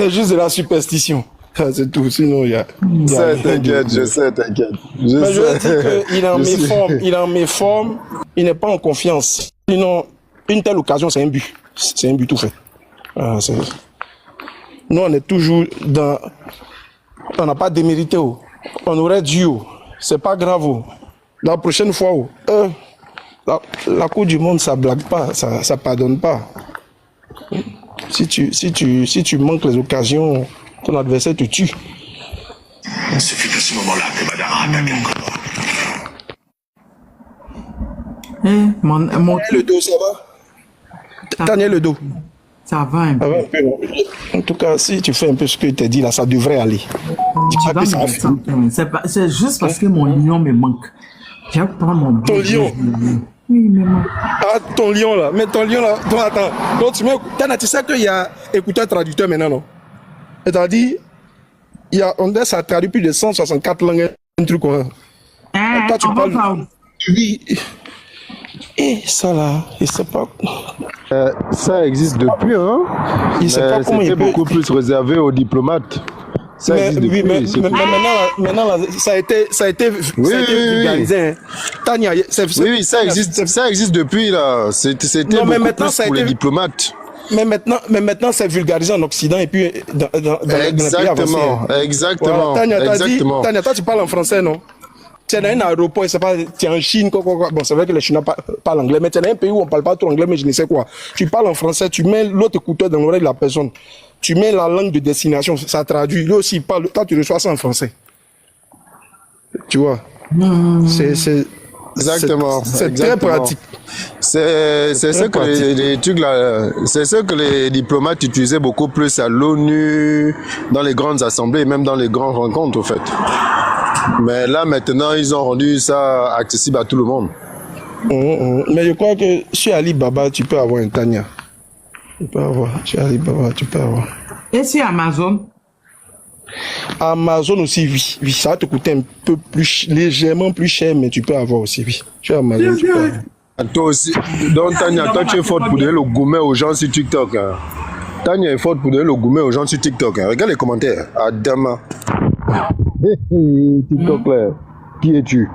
juste de la superstition. C'est tout. Sinon, il y a. Je sais, t'inquiète. Je veux dire qu'il est en méforme. Il est en méforme. Il n'est pas en confiance. Sinon, une telle occasion, c'est un but. C'est un but tout fait. Nous, on est toujours dans. On n'a pas démérité. On aurait dû. C'est pas grave. La prochaine fois, la Coupe du Monde, ça blague pas. Ça pardonne pas. Si tu manques les occasions, ton adversaire te tue. Il suffit de ce moment-là que Badara a bien compris. Mon Le dos, ça va? Tania, le dos. Ça va un peu. Ça va un peu, non? En tout cas, si tu fais un peu ce que je t'ai dit là, ça devrait aller. Dis Tu pas vas que ça va me finir. descendre. C'est juste parce que mon lion me manque. Je vais prendre mon Ton lion? Oui, il me manque. Ah, ton lion là. Mais ton lion là. Toi, attends. Donc, Tana, tu sais qu'il y a écouteur traducteur maintenant, non? C'est-à-dire, ça traduit plus de 164 langues, un truc quoi. Toi, tu On va parles. voir. Oui. Et ça là, je sais pas. Ça existe depuis, hein. Je sais pas comment C'était il peut. beaucoup plus réservé aux diplomates. Ça Mais, existe oui, depuis. c'est plus- maintenant là, ça a été Oui, vulgarisé. Hein. Tania, Oui, ça existe depuis là. C'était Non, mais beaucoup maintenant, plus ça a pour été- les diplomates. Mais maintenant, c'est vulgarisé en Occident et puis dans les pays avancés. Exactement, exactement, Voilà. Tania, exactement. Tania, toi, tu parles en français, non? Tu es dans un aéroport, c'est pas, tu es en Chine, quoi. Bon, c'est vrai que les Chinois parlent anglais, mais tu es dans un pays où on parle pas trop anglais, mais je ne sais quoi. Tu parles en français, tu mets l'autre écouteur dans l'oreille de la personne. Tu mets la langue de destination, ça traduit. Lui aussi, il parle, toi, tu reçois ça en français. Tu vois? C'est Exactement. très exactement. pratique. C'est ce que les trucs là, c'est ce que les diplomates utilisaient beaucoup plus à l'ONU, dans les grandes assemblées et même dans les grandes rencontres, au fait. Mais là, maintenant, ils ont rendu ça accessible à tout le monde. Mais je crois que sur Alibaba, tu peux avoir un Tania. Tu peux avoir. Sur Alibaba, tu peux avoir. Et sur Amazon? Amazon aussi, oui. Oui, ça va te coûter un peu plus, légèrement plus cher, mais tu peux avoir aussi, oui. Sur Amazon, tu peux avoir. Toi aussi. Donc, Tania, toi, tu es forte pour donner le gourmet aux gens sur TikTok. Hein. Tania est forte pour donner le gourmet aux gens sur TikTok. Hein. Regarde les commentaires. Adama. TikTok là. Qui es-tu?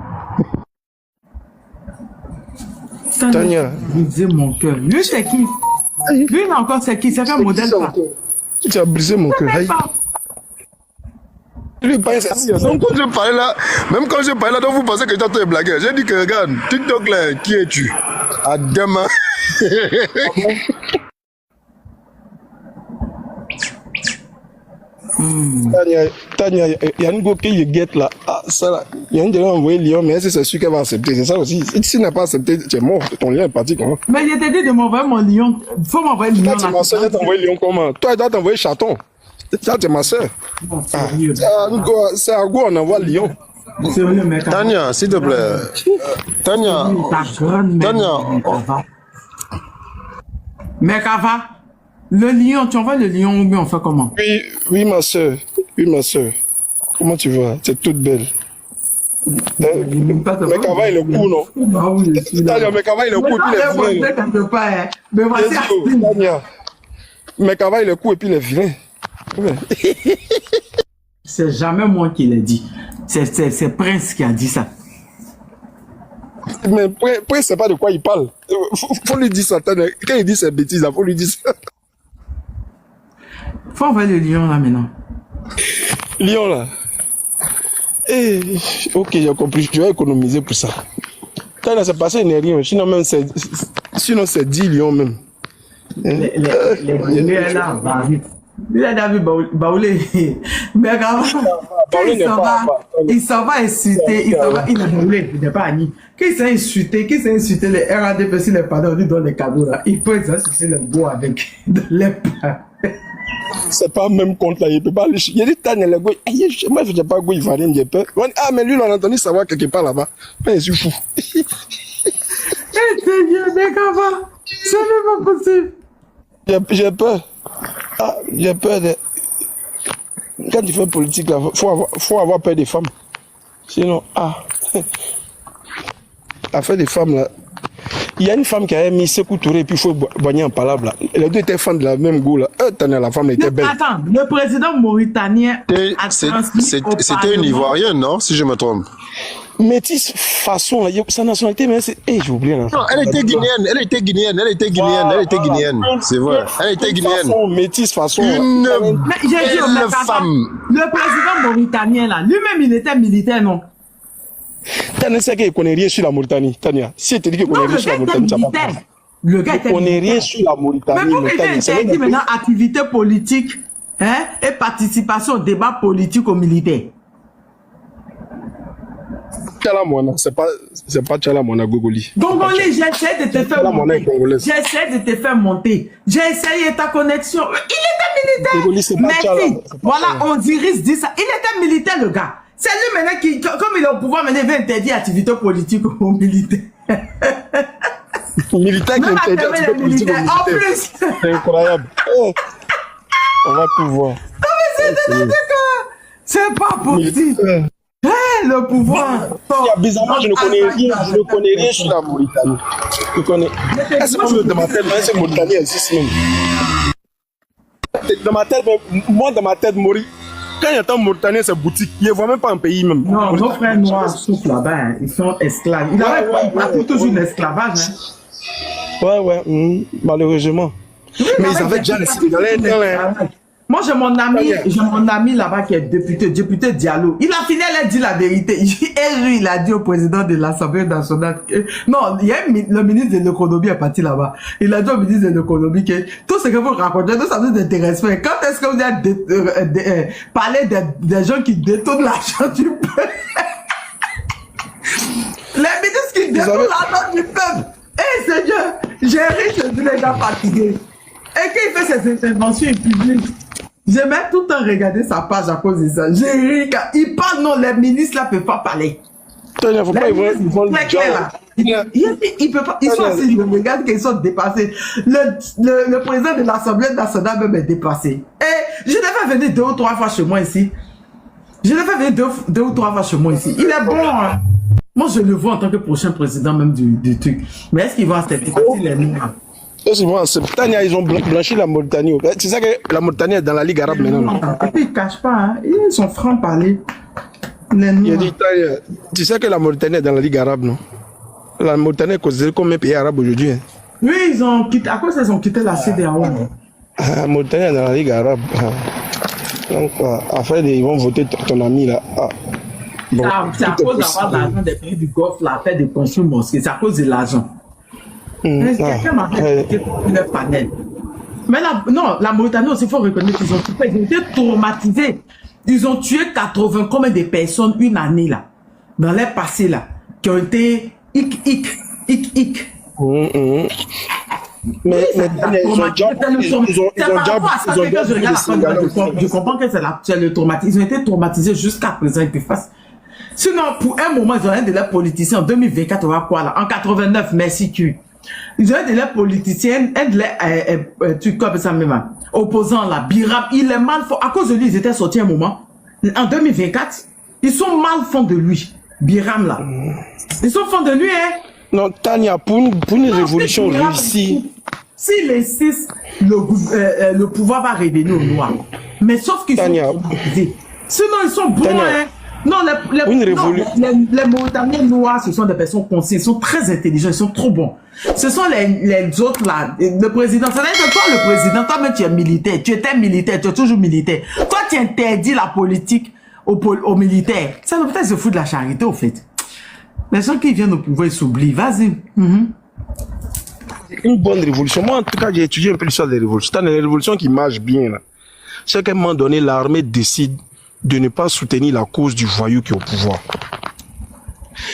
Tania. Brisé mon cœur. Lui, c'est qui? Lui, là encore, c'est qui? C'est quel modèle pas? Tu as brisé mon cœur. Aïe. Lui, il paraît, Donc, quand je parlais là, même quand je parlais là, donc vous pensez que j'étais en train de blaguer. J'ai dit que regarde, TikTok là, qui es-tu? Adama. Tania, il y a une go qui guette là. Ah, ça là. Il y a une déjà envoyé Lyon, mais est-ce que c'est sûr qu'elle va accepter? C'est ça aussi. Si tu n'as pas accepté, tu es mort. Ton lien est parti comment? Mais je t'ai dit de m'envoyer mon lion. Faut m'envoyer le lion. Toi, tu m'as soeur, elle t'a envoyé Lyon comment? Toi, elle doit t'envoyer chaton. Ça, tu es ma soeur. Bon, sérieux. C'est à quoi on envoie Lyon? Sérieux, mec. Tania, s'il te plaît. Tania. Ta grande mère. Tania. Mais Kava, le lion, tu envoies le lion ou bien on fait comment? Oui, oui, ma soeur. Oui, ma soeur. Comment tu vas? C'est toute belle. Mais Kava, il est court, non? Ah oui, je suis là. Tania, mais Kava, il est court et puis il est vilain. Quelque part, hein. Mais voici. Let's go, Tania. Mais Kava, il est court et puis il est vilain. Ouais. C'est jamais moi qui l'ai dit. C'est Prince qui a dit ça. Mais Prince, ne sait pas de quoi il parle. Faut lui dire ça, Tania. Quand il dit ces bêtises, il faut lui dire ça. Faut envoyer le lion là maintenant. Lyon, là. Eh, ok, j'ai compris. Je vais économiser pour ça. Tania, c'est passé, il n'est rien. Sinon, c'est 10 lions même. Les est là, Baoulé. Il a David Baoulé. Mais quand il s'en va insulter, il a Baoulé, il n'est pas Annie. Quand il s'est insulté, les RADP, si les parents lui donnent les cadeaux là, il peut insulter le beau avec les pains. C'est pas même compte là, il peut pas aller. Il dit Tania, le goût. Moi, je ne sais pas où il va rien, j'ai peur. Ah, mais lui, on a entendu savoir quelque part là-bas. Mais je suis fou. Eh, c'est bien, mais comment? Ce n'est pas possible. J'ai peur. Ah, j'ai peur de. Quand tu fais politique, là, faut avoir peur des femmes. Sinon, affaire des femmes, là. Il y a une femme qui a mis Sékou Touré et puis il faut boigner en palabre, là. Les deux étaient fans de la même goût, là. Tania, la femme était belle. Attends, le président mauritanien a transmis C'était une Ivoirienne, non? Si je me trompe. Métisse façon, là, sa nationalité, mais c'est. Eh, j'ai oublié, là. Non, elle était guinéenne. C'est vrai. Elle était guinéenne. Métisse façon. Une Mais j'ai dit au belle mec, femme. le président mauritanien là, lui-même il était militaire, non? Tania sait qu'il connaît rien sur la Mauritanie, Tania. Si elle te dit qu'il Non, connaît rien le sur la gars était Mauritanie, ça va pas. militaire. Le gars était Il connaît rien militaire. sur la Mauritanie. Mais pourquoi il Tania, c'est interdit même- maintenant activité politique et participation au débat politique aux militaires? Tchala Moana, c'est pas Tchala Moana Gogoli. Gongolais, j'essaie de te faire Tchala Moana est monter. congolaise. J'essaie de te faire monter. J'ai essayé ta connexion. Il était Gogoli, c'est militaire. pas Tchala. Merci. Voilà, on dirait dit ça. Il était militaire, le gars. C'est lui maintenant qui, comme il est au pouvoir, maintenant il veut interdire l'activité politique aux militaires. Militaire qui Même à interdit travers la les politique militaires. En militaire. plus. C'est incroyable. Oh. On va tout voir. C'est pas possible. Hey, le pouvoir. Bizarrement, je ne connais rien sur la Mauritanie. Je connais. Est-ce que dans ma tête, c'est Mauritanie existe même? Dans ma tête, moi, dans ma tête, Mauritanie, quand il y a un Mauritanie, c'est boutique. Il ne voit même pas un pays même. Non, nos frères noirs souffrent là-bas. Hein. Ils sont esclaves. Ils avaient toujours l'esclavage. Hein. Ouais, malheureusement. Oui, mais ils avaient déjà les Sénégalais dans les... Moi, j'ai mon ami là-bas qui est député Diallo. Il a fini, elle a dit la vérité. Et lui, il a dit au président de l'Assemblée nationale que, non, il y a le ministre de l'économie est parti là-bas. Il a dit au ministre de l'économie que tout ce que vous racontez, tout ça vous intéresse pas. Quand est-ce que vous avez parlé des gens qui détournent l'argent du peuple? Les ministres qui détournent l'argent du peuple. Eh Seigneur, j'ai ri, je dis les gars fatigués. Et qu'il fait ses interventions publiques. J'ai même tout le temps regardé sa page à cause de ça. J'ai ri quand il parle, non, les ministres là ne peuvent pas parler. Il ne faut pas y voir il peut pas, ils sont assis, je regarde qu'ils sont dépassés. Le président de l'Assemblée nationale même est dépassé. Et je l'ai fait venir 2 ou 3 fois chez moi ici. Je l'ai fait venir deux ou trois fois chez moi ici. Il est bon, hein. Moi, je le vois en tant que prochain président même du truc. Mais est-ce qu'il va accepter qu'il est noir? Ils ont blanchi la Mauritanie. C'est ça que la Mauritanie est dans la Ligue arabe maintenant. Et puis ils ne cachent pas, hein. Ils sont francs-parlés. Les noirs. Tu sais que la Mauritanie est dans la Ligue arabe, non? La Mauritanie est considérée comme un pays arabe aujourd'hui. Hein. Oui, ils ont quitté. À cause ils ont quitté la CEDEAO. La Mauritanie est dans la Ligue arabe. Donc, après, ils vont voter ton ami là. Bon, c'est à cause d'avoir l'argent des pays du Golfe, là, faire des construire mosquées. C'est à cause de l'argent. Quelqu'un m'a fait le panel. Mais la Mauritanie aussi, il faut reconnaître qu'ils ont été traumatisés. Ils ont tué 80 combien de personnes une année là, dans les passés là, qui ont été hic. Mais je comprends que c'est le traumatisme. Ils ont été traumatisés jusqu'à présent. Sinon, pour un moment, ils ont un de leurs politiciens en 2024, on va quoi là? En 89, merci Q. Ils ont un de leurs politiciens, un de leurs, tu comme ça même, opposants là, Biram, il est mal fond. À cause de lui, ils étaient sortis un moment. En 2024, ils sont mal fond de lui. Biram là. Ils sont fond de lui, hein? Non, Tania, pour une révolution réussie. S'il insiste, le pouvoir va revenir aux Noirs. Mais sauf qu'ils sont traumatisés. Sinon, ils sont bons, hein? Non, les Mauritaniens noirs, ce sont des personnes conscientes, ils sont très intelligents, ils sont trop bons. Ce sont les autres là, le président, c'est-à-dire que toi, le président, toi-même tu es militaire, tu étais militaire, tu es toujours militaire. Toi, tu interdis la politique aux militaires. Ça peut-être se fout de la charité, au fait. Les gens qui viennent au pouvoir, ils s'oublient. Vas-y. Une bonne révolution. Moi, en tout cas, j'ai étudié un peu l'histoire des révolutions. C'est une révolution qui marche bien là. C'est qu'à un moment donné, l'armée décide de ne pas soutenir la cause du voyou qui est au pouvoir.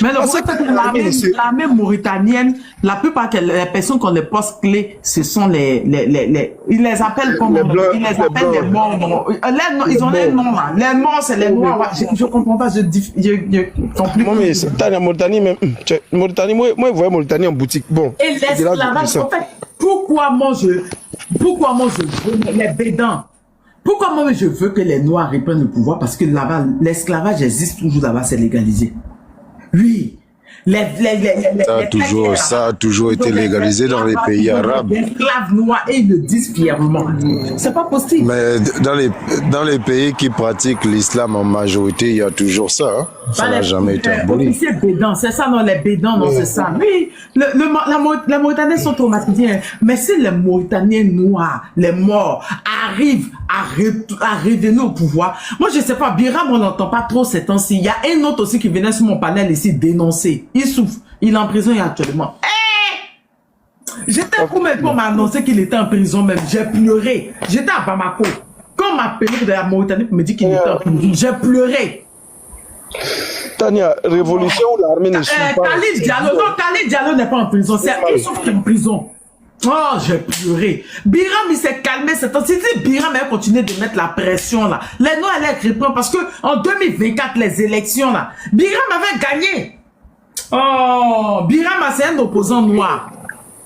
Mais l'armée mauritanienne, la plupart des personnes qui ont les postes clés, ce sont ils les appellent comment? Ils les appellent les morts. Ils ont les noms là. Les morts, c'est les noirs. Je comprends pas, je comprends. Moi, mais c'est la Mauritanie même. Mauritanie, moi, je vois Mauritanie en boutique. Bon. Et l'esclavage, en fait, pourquoi moi je veux les bédans? Pourquoi moi je veux que les Noirs reprennent le pouvoir? Parce que là-bas, l'esclavage existe toujours là-bas, c'est légalisé. Oui. Ça a toujours été légalisé dans les pays arabes. Les esclaves noirs, et ils le disent fièrement. C'est pas possible. Mais dans les pays qui pratiquent l'islam en majorité, il y a toujours ça. Hein? Ça n'a jamais été aboli. C'est ça, non, les bédans, non, c'est ça. Oui, les Mauritaniens sont traumatisés. Mais si les Mauritaniens noirs, les morts, arrivent à revenir au pouvoir, moi je sais pas, Biram, on n'entend pas trop ces temps-ci. Il y a un autre aussi qui venait sur mon panel ici dénoncer. Il souffre. Il est en prison actuellement. J'étais pour m'annoncer qu'il était en prison même. J'ai pleuré. J'étais à Bamako. Quand on m'a appelé de la Mauritanie pour me dire qu'il était en prison, j'ai pleuré. Tania, révolution ou l'armée ne suit pas. Khalid Diallo, non, Khalid Diallo n'est pas en prison, c'est ils sont en prison. Oh, j'ai pleuré. Biram, il s'est calmé. Si Biram a continué de mettre la pression là, les Noirs allaient répondre parce que en 2024, les élections là, Biram avait gagné. Oh, Biram, c'est un opposant noir.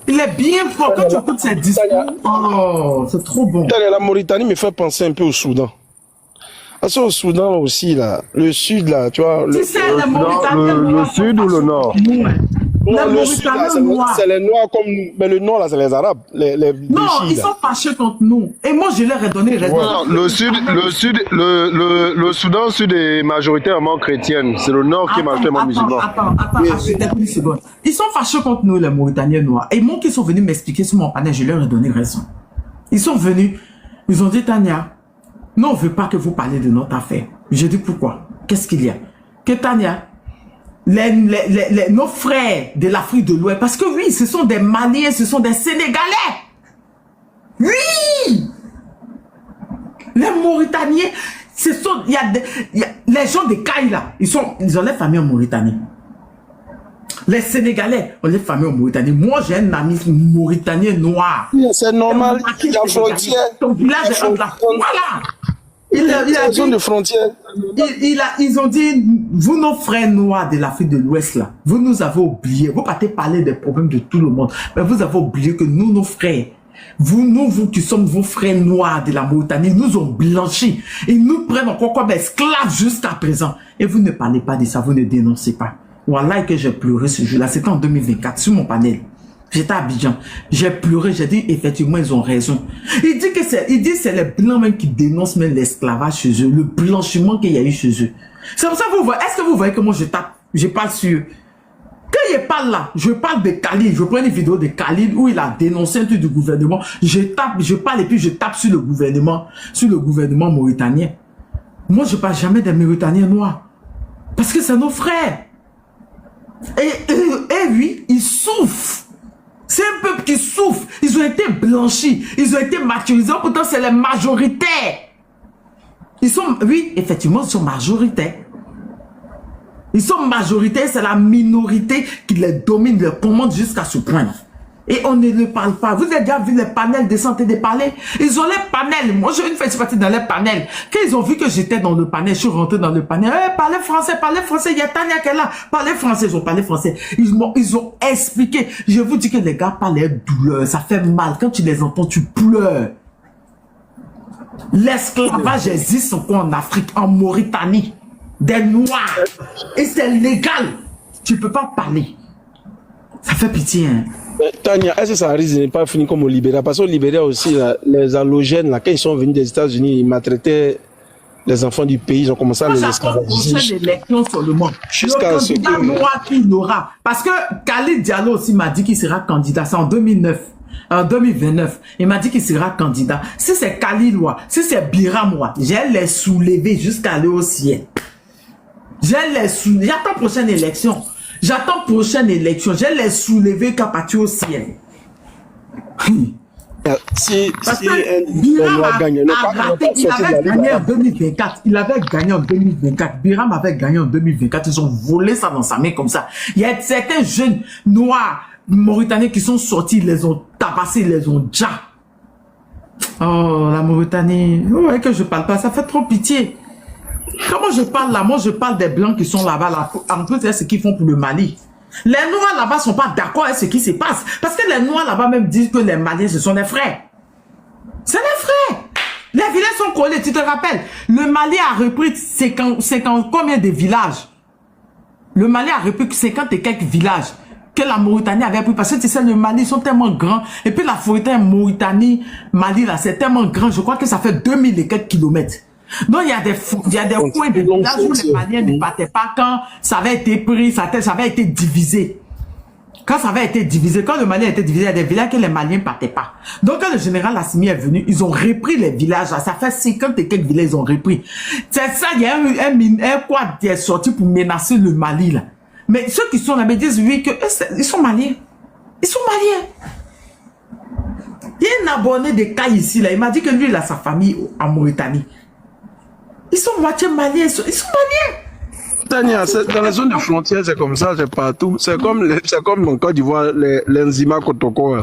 Il est bien fort quand tu écoutes ses discours. Oh, c'est trop bon. La Mauritanie me fait penser un peu au Soudan. Parce qu'au Soudan aussi, là, le sud, là, tu vois. Tu sais, les Mauritaniens le sud ou le nord? Non, le sud, là, c'est les Noirs comme nous. Mais le nord, là, c'est les Arabes. Non, ils sont fâchés contre nous. Et moi, je leur ai donné raison. Le Soudan sud est majoritairement chrétienne. C'est le nord qui est majoritairement musulman. Attends, une seconde. Ils sont fâchés contre nous, les Mauritaniens noirs. Et moi, qui sont venus m'expliquer sur mon panel, je leur ai donné raison. Ils sont venus, ils ont dit, Tania, nous, on ne veut pas que vous parliez de notre affaire. J'ai dit, pourquoi? Qu'est-ce qu'il y a? Que Tania, nos frères de l'Afrique de l'Ouest, parce que oui, ce sont des Maliens, ce sont des Sénégalais. Oui! Les Mauritaniens, ce sont, il y a les gens de Caille là, ils ont les familles en Mauritanie. Les Sénégalais ont les familles en Mauritanie. Moi, j'ai un ami mauritanien noir. C'est normal, il y a frontière. Ton village est entre la... Voilà! Il a zone de frontière. Ils ont dit, vous nos frères noirs de l'Afrique de l'Ouest là, vous nous avez oublié. Vous partez parler des problèmes de tout le monde, mais vous avez oublié que nous, nos frères, vous qui sommes vos frères noirs de la Mauritanie, nous ont blanchis. Ils nous prennent encore comme esclaves jusqu'à présent. Et vous ne parlez pas de ça, vous ne dénoncez pas. Voilà que j'ai pleuré ce jour-là. C'était en 2024 sur mon panel. J'étais à Abidjan. J'ai pleuré. J'ai dit, effectivement, ils ont raison. Il dit que c'est les blancs même qui dénoncent même l'esclavage chez eux, le blanchiment qu'il y a eu chez eux. C'est pour ça que vous voyez. Est-ce que vous voyez que moi je tape, je parle sur. Quand il parle là, je parle de Khalid. Je prends une vidéo de Khalid où il a dénoncé un truc du gouvernement. Je tape, je parle et puis je tape sur le gouvernement mauritanien. Moi, je parle jamais des Mauritaniens noirs. Parce que c'est nos frères. Et oui, ils souffrent. C'est un peuple qui souffre. Ils ont été blanchis. Ils ont été martyrisés. Pourtant, c'est les majoritaires. Ils sont, oui, effectivement, ils sont majoritaires. Ils sont majoritaires. C'est la minorité qui les domine, les commande jusqu'à ce point. Et on ne le parle pas. Vous avez déjà vu les panels de santé des palais? Ils ont les panels. Moi, j'ai une fois partie dans les panels. Quand ils ont vu que j'étais dans le panel, je suis rentré dans le panel. Parlez français. Il y a Tania qui est là. Parlez français. Ils ont parlé français. Ils ont expliqué. Je vous dis que les gars parlent de douleur. Ça fait mal. Quand tu les entends, tu pleures. L'esclavage existe encore en Afrique, en Mauritanie. Des Noirs. Et c'est légal. Tu peux pas parler. Ça fait pitié, hein. Tania, est-ce que ça risque de ne pas finir comme au Libéria? Parce qu'au Libéria aussi, là, les allogènes, là, quand ils sont venus des États-Unis, ils maltraitaient les enfants du pays, ils ont commencé à les esclavagiser. Prochaine élection sur le monde. Jusqu'à ce que... noir qui l'aura. Parce que Khalid Diallo aussi m'a dit qu'il sera candidat. C'est en 2009. En 2029. Il m'a dit qu'il sera candidat. Si c'est Khalid, si c'est Biram, j'ai les soulever jusqu'à aller au ciel. J'ai les soulever. J'attends prochaine élection. J'attends prochaine élection. J'ai les soulever qu'à partir au ciel. Si Biram a gagné en 2024. Il avait gagné en 2024. Biram avait gagné en 2024. Ils ont volé ça dans sa main comme ça. Il y a certains jeunes noirs Mauritaniens qui sont sortis, ils les ont tabassés, ils les ont déjà. Oh, la Mauritanie. Ouais, que je parle pas. Ça fait trop pitié. Comment je parle là? Moi, je parle des Blancs qui sont là-bas. Là. En plus, c'est ce qu'ils font pour le Mali. Les Noirs là-bas sont pas d'accord avec ce qui se passe. Parce que les Noirs là-bas même disent que les Maliens, ce sont des frères. C'est des frères. Les villages sont collés, tu te rappelles? Le Mali a repris 50 combien de villages? Le Mali a repris 50 et quelques villages que la Mauritanie avait pris. Parce que tu sais, le Mali, ils sont tellement grands. Et puis la frontière Mauritanie, Mali là, c'est tellement grand. Je crois que ça fait 2000 et quelques kilomètres. Donc, il y a des coins de villages où les Maliens ne partaient pas quand ça avait été pris, ça avait été divisé. Quand ça avait été divisé, quand le Mali a été divisé, il y a des villages que les Maliens ne partaient pas. Donc, quand le général Assimi est venu, ils ont repris les villages. Là. Ça fait 50 et quelques villages, ils ont repris. C'est ça, il y a un quad qui est sorti pour menacer le Mali, là. Mais ceux qui sont là, me disent, oui, que ils sont Maliens. Ils sont Maliens. Il y a un abonné de cas ici, là. Il m'a dit que lui, il a sa famille en Mauritanie. Ils sont moitié Maliens. Ils sont Maliens. Tania, dans les zones de frontières, c'est comme ça, c'est partout. C'est comme en Côte d'Ivoire, l'enzyma Kotoko.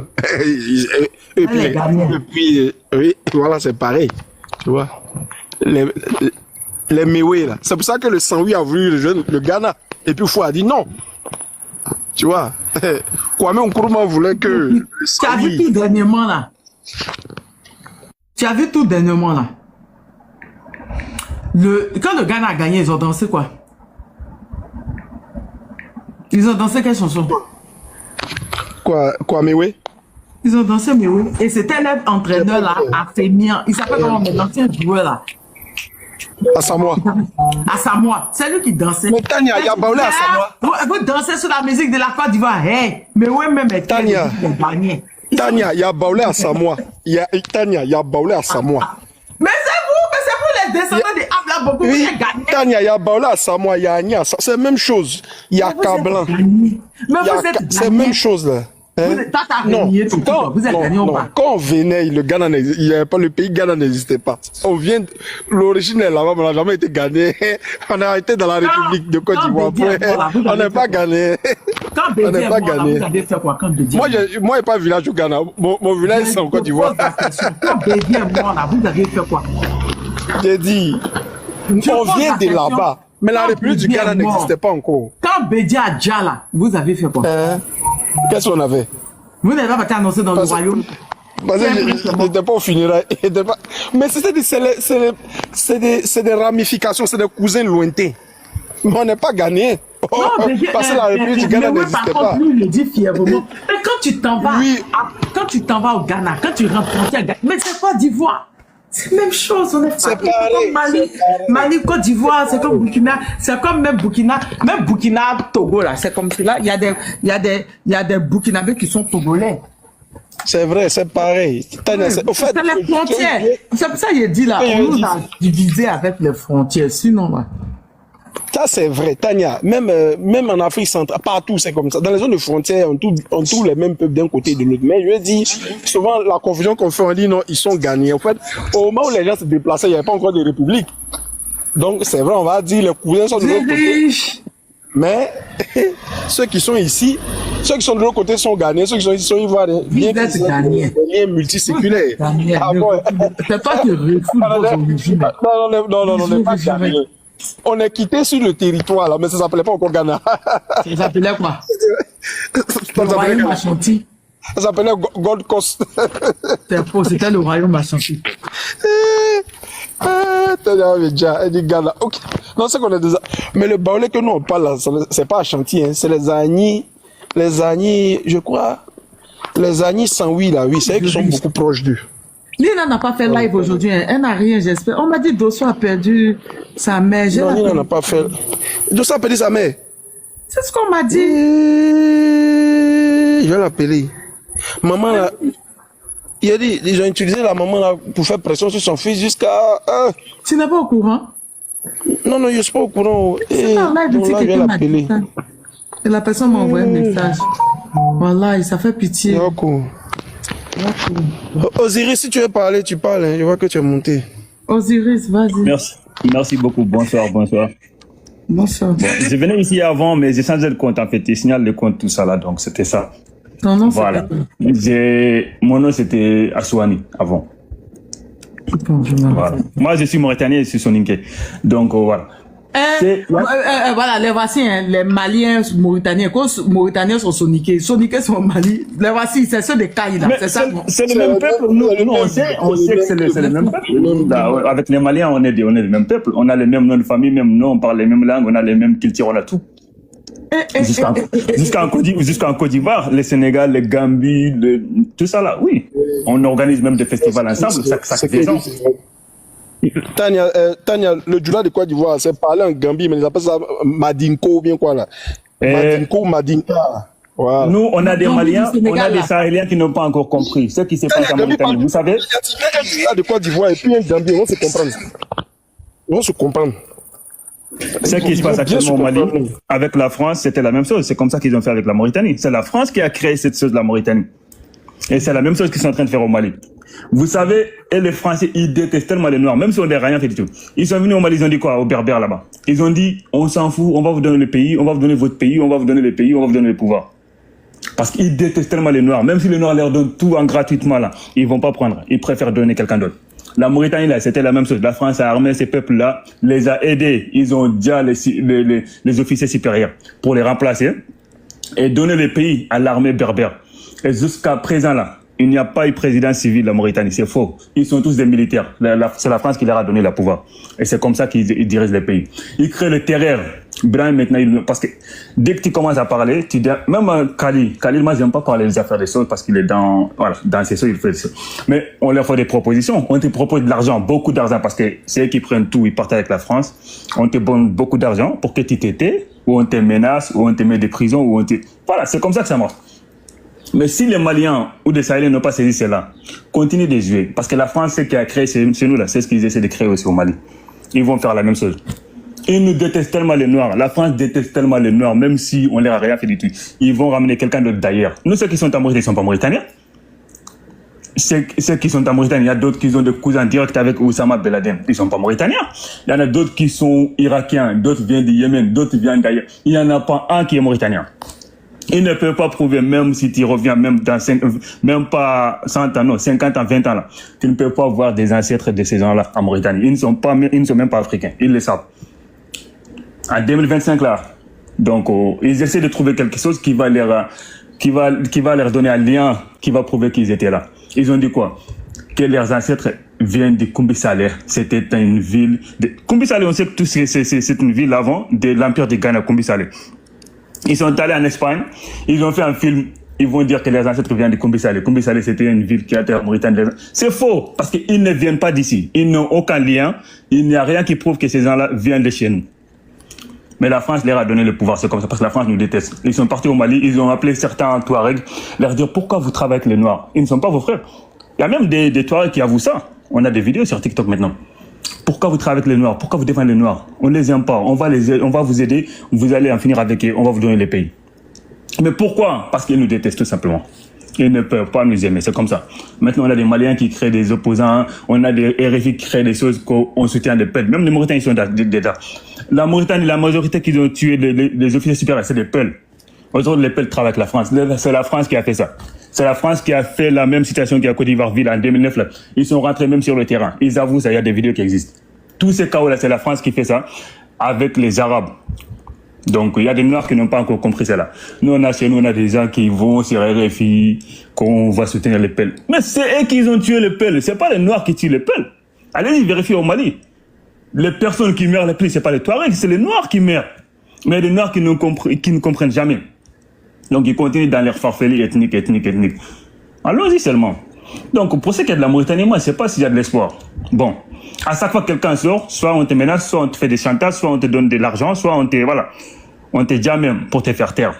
Et puis, oui, voilà, c'est pareil. Tu vois. Les Méoué, là. C'est pour ça que le 108 a voulu le Ghana. Et puis, Fou a dit non. Tu vois. Kwame Nkrumah voulait que. Tu as vu tout dernièrement, là. Quand le Ghana a gagné, ils ont dansé quoi? Ils ont dansé quelle chanson? Quoi, Méoué? Ils ont dansé, mais oui. Et c'était l'entraîneur là, Afémien. Il s'appelle comment, l'ancien joueur là? À Samoa. À Samoa. C'est lui qui dansait. Mais Tania, il y a Baoulé à Samoa. Vous dansez sur la musique de la Côte d'Ivoire. Hey, mais oui, même Tania, il y a Baoulé à Samoa. Tania, il y a Baoulé à Samoa. Mais c'est vous les descendants des Abla beaucoup. Oui, Tania, il y a Baoulé à Samoa, il y a Agna. C'est la même chose. Il y a Kablan. C'est la même chose là. Non, quand on venait, le Ghana, le pays Ghana n'existait pas. On vient, l'origine est là-bas, mais on n'a jamais été gagné. On a été dans la République de Côte d'Ivoire. On n'est pas gagné. On n'est pas gagné. Moi, il n'y a pas de village au Ghana. Mon village, c'est en Côte d'Ivoire. Quand Bédi est mort là, vous avez fait quoi? J'ai dit, on vient de là-bas. Mais la République du Ghana n'existait pas encore. Quand Bédi a Djala, vous avez fait quoi? Qu'est-ce qu'on avait? Vous n'avez pas été annoncé dans le royaume? Parce que je n'étais pas au funérailles. Mais c'est des ramifications, c'est des cousins lointains. Mais on n'est pas gagné. Parce que la République du Ghana n'existait pas. Lui, il dit fièrement. Mais quand tu t'en vas, au Ghana, quand tu rentres frontière, mais c'est Côte d'Ivoire. C'est la même chose, on est pareil. Mali, Côte d'Ivoire, c'est comme Burkina, c'est comme même Burkina, Togo là, c'est comme cela. Il y a des Burkinabés qui sont togolais. C'est vrai, c'est pareil. C'est les frontières. C'est pour ça qu'il dit là, on nous a divisé avec les frontières, sinon là. Ça c'est vrai, Tania. Même en Afrique centrale, partout c'est comme ça. Dans les zones de frontières, on trouve les mêmes peuples d'un côté et de l'autre. Mais je dis, souvent la confusion qu'on fait, on dit non, ils sont gagnés. En fait, au moment où les gens se déplaçaient, il n'y avait pas encore de république. Donc c'est vrai, on va dire les cousins sont de l'autre côté. Mais ceux qui sont ici, ceux qui sont de l'autre côté sont gagnés, ceux qui sont ici sont ivoiriens. Bien que c'est des liens multiséculaires. C'est pas que Non, on n'est pas gagnés. On est quitté sur le territoire, là, mais ça s'appelait pas encore Ghana. Ça s'appelait quoi? Le royaume Ashanti. Ça s'appelait Gold Coast. C'est faux, c'était le royaume Ashanti. Ghana. Ok. Non, c'est qu'on est déjà. Mais le baoulé que nous on parle là, c'est pas Ashanti, hein. C'est les Agnis, je crois. Les Agnis 108 là, oui, c'est eux qui sont beaucoup proches d'eux. Nina n'a pas fait live aujourd'hui, hein. Elle n'a rien, j'espère. On m'a dit Dosso a perdu sa mère. Non, Nina n'a pas fait. Dosso a perdu sa mère. C'est ce qu'on m'a dit. Je vais l'appeler. Maman là, il a dit, ils ont utilisé la maman là pour faire pression sur son fils jusqu'à. Tu n'es pas au courant? Non, je ne suis pas au courant. C'est pas live, donc là, je vais l'appeler. Et la personne m'a envoyé un message. Voilà, ça fait pitié. D'accord. Osiris, si tu veux parler, tu parles. Hein. Je vois que tu es monté. Osiris, vas-y. Merci beaucoup. Bonsoir. Bonsoir. Bon, je venais ici avant, mais j'ai changé de compte en fait. Ils signalent le compte, tout ça là, donc c'était ça. Ton nom, voilà. Mon nom c'était Aswani avant. Voilà. Moi je suis mauritanien et je suis soninké. Donc voilà. Voilà, les voici, hein, les Maliens mauritaniens. Quand Mauritaniens sont soniqués sont au Mali. Les voici, c'est ceux des Caïds là. C'est le même peuple. Nous, on sait que c'est le même peuple. Avec les Maliens, on est le même peuple. On a les mêmes noms de famille, même noms, on parle les mêmes langues, on a les mêmes cultures, on a tout. Jusqu'en Côte d'Ivoire, le Sénégal, le Gambie, tout ça là, oui. On organise même des festivals ensemble, ça fait des ans. Tania, le Djoula de Côte d'Ivoire, c'est parler en Gambie, mais ils appellent ça Madinko ou bien quoi là. Madinko, Madinka. Voilà. Nous, on a des Maliens, on a des Sahéliens qui n'ont pas encore compris ce qui se passe en Mauritanie. Vous savez? Il y a de Côte d'Ivoire et puis un Gambie, on va se comprendre. On va se comprendre. Ce qui se passe actuellement au Mali, avec la France, c'était la même chose. C'est comme ça qu'ils ont fait avec la Mauritanie. C'est la France qui a créé cette chose, la Mauritanie. Et c'est la même chose qu'ils sont en train de faire au Mali. Vous savez, et les Français, ils détestent tellement les Noirs, même si on n'a rien fait du tout. Ils sont venus au Mali, ils ont dit quoi, aux Berbères là-bas? Ils ont dit, on s'en fout, on va vous donner le pays, on va vous donner votre pays, on va vous donner le pays, on va vous donner le pouvoir. Parce qu'ils détestent tellement les Noirs, même si les Noirs leur donnent tout en gratuitement là, ils vont pas prendre, ils préfèrent donner quelqu'un d'autre. La Mauritanie là, c'était la même chose. La France a armé ces peuples-là, les a aidés. Ils ont déjà les officiers supérieurs pour les remplacer et donner le pays à l'armée berbère. Et jusqu'à présent là, il n'y a pas eu président civil de la Mauritanie, c'est faux. Ils sont tous des militaires. C'est la France qui leur a donné le pouvoir. Et c'est comme ça qu'ils dirigent le pays. Ils créent le terreur. Brahim, maintenant, parce que dès que tu commences à parler, même Khalil, moi, j'aime pas parler des affaires des choses parce qu'il est dans ces choses, il fait des choses. Mais on leur fait des propositions. On te propose de l'argent, beaucoup d'argent, parce que c'est eux qui prennent tout, ils partent avec la France. On te donne beaucoup d'argent pour que tu t'étais, ou on te menace, ou on te met des prisons, ou on te... Voilà, c'est comme ça que ça marche. Mais si les Maliens ou les Sahéliens n'ont pas saisi cela, continuez de jouer. Parce que la France, c'est qui a créé chez nous, là, c'est ce qu'ils essaient de créer aussi au Mali. Ils vont faire la même chose. Ils nous détestent tellement les Noirs. La France déteste tellement les Noirs, même si on leur a rien fait du tout. Ils vont ramener quelqu'un d'autre d'ailleurs. Nous, ceux qui sont en Mauritanie, ils sont pas Mauritaniens. Ceux qui sont en Mauritanie, il y a d'autres qui ont des cousins directs avec Oussama Ben Laden. Ils sont pas Mauritaniens. Il y en a d'autres qui sont Irakiens, d'autres viennent du Yémen, d'autres viennent d'ailleurs. Il n'y en a pas un qui est Mauritanien. Ils ne peuvent pas prouver, même si tu reviens, même dans même pas 100 ans, non, 50 ans, 20 ans là. Tu ne peux pas voir des ancêtres de ces gens-là en Mauritanie. Ils ne sont même pas africains. Ils le savent. En 2025 là, donc ils essaient de trouver quelque chose qui va leur donner un lien, qui va prouver qu'ils étaient là. Ils ont dit quoi? Que leurs ancêtres viennent de Koumbi Saleh. C'était une ville Koumbi Saleh, on sait que c'est une ville avant de l'empire de Ghana, Koumbi Saleh. Ils sont allés en Espagne, ils ont fait un film, ils vont dire que les ancêtres viennent de Koumbi Saleh. Koumbi Saleh, c'était une ville qui a été en Mauritanie. C'est faux, parce qu'ils ne viennent pas d'ici. Ils n'ont aucun lien. Il n'y a rien qui prouve que ces gens-là viennent de chez nous. Mais la France leur a donné le pouvoir, c'est comme ça, parce que la France nous déteste. Ils sont partis au Mali, ils ont appelé certains Touaregs, leur dire pourquoi vous travaillez avec les Noirs? Ils ne sont pas vos frères. Il y a même des Touaregs qui avouent ça. On a des vidéos sur TikTok maintenant. Pourquoi vous travaillez avec les Noirs? Pourquoi vous défendez les Noirs? On les aime pas. On va vous aider. Vous allez en finir avec eux. On va vous donner les pays. Mais pourquoi? Parce qu'ils nous détestent tout simplement. Ils ne peuvent pas nous aimer. C'est comme ça. Maintenant, on a des Maliens qui créent des opposants. On a des RFI qui créent des choses qu'on soutient des Peuls. Même les Mauritaniens, ils sont dedans. La Mauritanie, la majorité qui ont tué les officiers supérieurs, c'est des Peuls. Aujourd'hui, les Peuls travaillent avec la France. C'est la France qui a fait ça. C'est la France qui a fait la même situation qu'à Côte d'Ivoire-Ville en 2009. Là. Ils sont rentrés même sur le terrain. Ils avouent ça, il y a des vidéos qui existent. Tous ces chaos-là, c'est la France qui fait ça avec les Arabes. Donc, il y a des Noirs qui n'ont pas encore compris cela. Nous, chez nous, on a des gens qui vont sur RFI, qu'on va soutenir les Peuls. Mais c'est eux qui ont tué les Peuls. C'est pas les Noirs qui tuent les Peuls. Allez-y, vérifiez au Mali. Les personnes qui meurent les plus, c'est pas les Touaregs, c'est les Noirs qui meurent. Mais les Noirs qui ne comprennent jamais. Donc, ils continuent dans leur farfelie ethnique. Allons-y seulement. Donc, pour ce qui est de la Mauritanie, moi, je ne sais pas s'il y a de l'espoir. Bon, à chaque fois que quelqu'un sort, soit on te menace, soit on te fait des chantages, soit on te donne de l'argent, soit on te dit même pour te faire taire.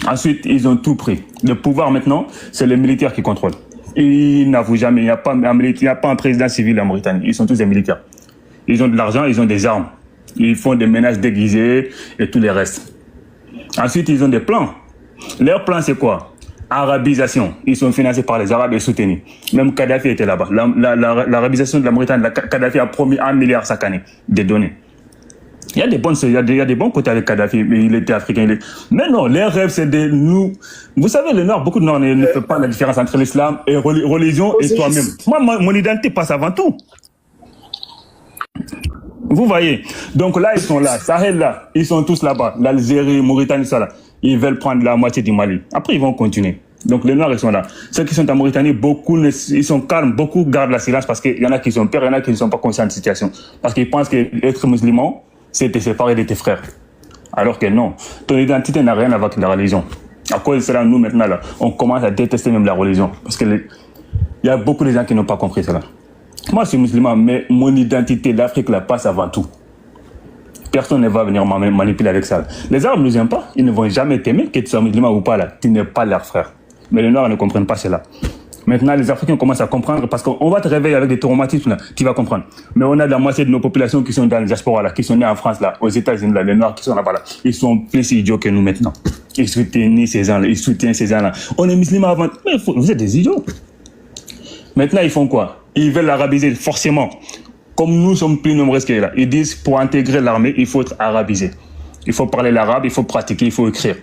Ensuite, ils ont tout pris. Le pouvoir maintenant, c'est les militaires qui contrôlent. Ils n'avouent jamais, il n'y a pas un président civil en Mauritanie. Ils sont tous des militaires. Ils ont de l'argent, ils ont des armes. Ils font des menaces déguisées et tout le reste. Ensuite, ils ont des plans. Leur plan, c'est quoi? Arabisation. Ils sont financés par les Arabes et soutenus. Même Kadhafi était là-bas. L'arabisation de la Mauritanie, Kadhafi a promis 1 milliard chaque année de donner. Il y a des bons côtés avec Kadhafi, mais il était africain. Mais non, leur rêve, c'est de nous... Vous savez, les Noirs, beaucoup de Noirs ne font pas la différence entre l'islam et religion et toi-même. Moi, mon identité passe avant tout. Vous voyez. Donc là, ils sont là. Sahel, là, ils sont tous là-bas. L'Algérie, Mauritanie, ça là. Ils veulent prendre la moitié du Mali. Après, ils vont continuer. Donc les Noirs, ils sont là. Ceux qui sont en Mauritanie, beaucoup, ils sont calmes. Beaucoup gardent la silence parce qu'il y en a qui sont peurs, il y en a qui ne sont pas conscients de la situation. Parce qu'ils pensent qu'être musulman, c'est te séparer de tes frères. Alors que non. Ton identité n'a rien à voir avec la religion. À cause de cela, nous, maintenant, là, on commence à détester même la religion. Parce que il y a beaucoup de gens qui n'ont pas compris cela. Moi, je suis musulman, mais mon identité d'Afrique la passe avant tout. Personne ne va venir manipuler avec ça. Les Arabes ne nous aiment pas. Ils ne vont jamais t'aimer, que tu sois musulman ou pas là. Tu n'es pas leur frère. Mais les Noirs ne comprennent pas cela. Maintenant, les Africains commencent à comprendre parce qu'on va te réveiller avec des traumatismes là. Tu vas comprendre. Mais on a la moitié de nos populations qui sont dans les diaspora là, qui sont nées en France là, aux États-Unis là, les Noirs qui sont là-bas là. Ils sont plus idiots que nous maintenant. Ils soutiennent ces gens là. On est musulmans avant. Mais vous êtes des idiots. Maintenant, ils font quoi? Ils veulent l'arabiser, forcément. Comme nous sommes plus nombreux que là. Ils disent, pour intégrer l'armée, il faut être arabisé. Il faut parler l'arabe, il faut pratiquer, il faut écrire.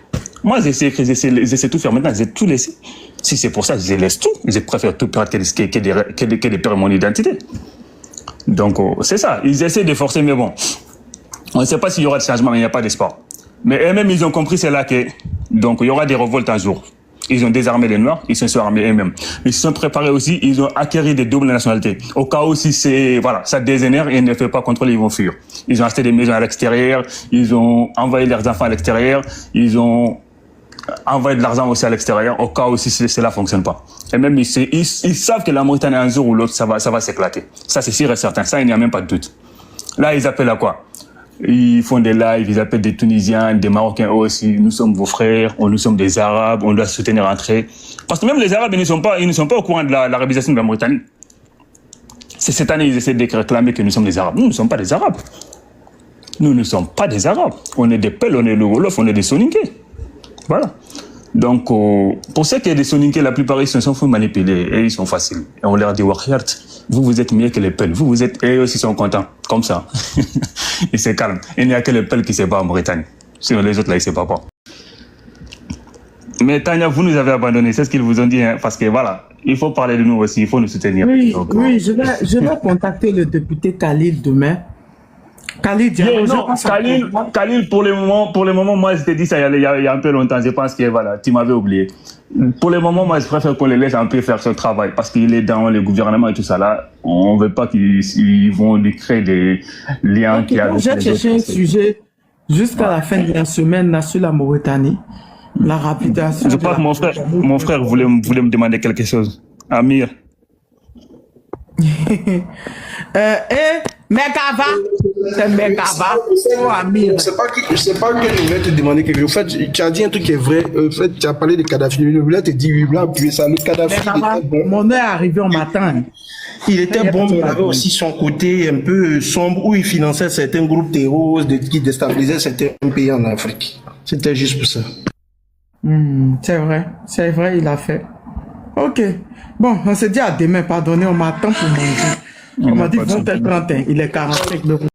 Moi, j'essaie de tout faire. Maintenant, j'ai tout laissé. Si c'est pour ça, je laisse tout. Je préfère tout perdre que de perdre mon identité. Donc, c'est ça. Ils essaient de forcer, mais bon. On ne sait pas s'il y aura de changement, mais il n'y a pas d'espoir. Mais eux-mêmes, ils ont compris, c'est là que, donc, il y aura des révoltes un jour. Ils ont désarmé les Noirs, ils se sont armés eux-mêmes. Ils se sont préparés aussi, ils ont acquis des doubles nationalités. Au cas où si c'est, voilà, ça dégénère et ne fait pas contrôle, ils vont fuir. Ils ont acheté des maisons à l'extérieur, ils ont envoyé leurs enfants à l'extérieur, ils ont envoyé de l'argent aussi à l'extérieur, au cas où si cela fonctionne pas. Et même, ils savent que la Mauritanie, un jour ou l'autre, ça va s'éclater. Ça, c'est sûr et certain. Ça, il n'y a même pas de doute. Là, ils appellent à quoi? Ils font des lives, ils appellent des Tunisiens, des Marocains aussi. Nous sommes vos frères, nous sommes des Arabes, on doit soutenir entre eux. Parce que même les Arabes, ils ne sont pas au courant de l'arabisation de la Mauritanie. C'est cette année, ils essaient de réclamer que nous sommes des Arabes. Nous ne sommes pas des Arabes. Nous ne sommes pas des Arabes. On est des Peuls, on est le Wolof, on est des Soninké. Voilà. Donc, pour ceux qui sont des Soninké, la plupart, ils se sont fait manipuler et ils sont faciles. Et on leur dit, Wakhert, vous êtes mieux que les Peuls. Vous êtes, et eux aussi sont contents. Comme ça. Ils se calment. Il n'y a que les Peuls qui ne se battent en Mauritanie. Sinon, les autres, là, ils ne se battent pas. Mais Tania, vous nous avez abandonnés. C'est ce qu'ils vous ont dit, hein, parce que voilà, il faut parler de nous aussi, il faut nous soutenir. Oui, donc, oui, je vais contacter le député Khalil demain. Khalil, Khalil, pour le moment, moi, je t'ai dit ça il y a un peu longtemps. Je pense que voilà, tu m'avais oublié. Pour le moment, moi, je préfère qu'on les laisse un peu faire son travail parce qu'il est dans le gouvernement et tout ça là. On ne veut pas qu'ils vont lui créer des liens qui ont. J'ai cherché un sujet jusqu'à la fin de la semaine là, sur la Mauritanie. La rapidation. Je crois que mon frère voulait me demander quelque chose. Amir. Megava, c'est Megava. Oh, Amir. Je sais pas que je voulais te demander quelque chose. En fait, tu as dit un truc qui est vrai. En fait, tu as parlé de Kadhafi. Je voulais te dire, oui, là, puis ça, le Kadhafi. Bon. Mon heure est arrivée au matin. Il était bon, mais il avait aussi son côté un peu sombre où il finançait certains groupes terroristes qui déstabilisaient certains pays en Afrique. C'était juste pour ça. C'est vrai, il a fait. Ok. Bon, on se dit à demain, pardonnez, on m'attend pour manger. On m'a dit 20h31, il est 45 minutes.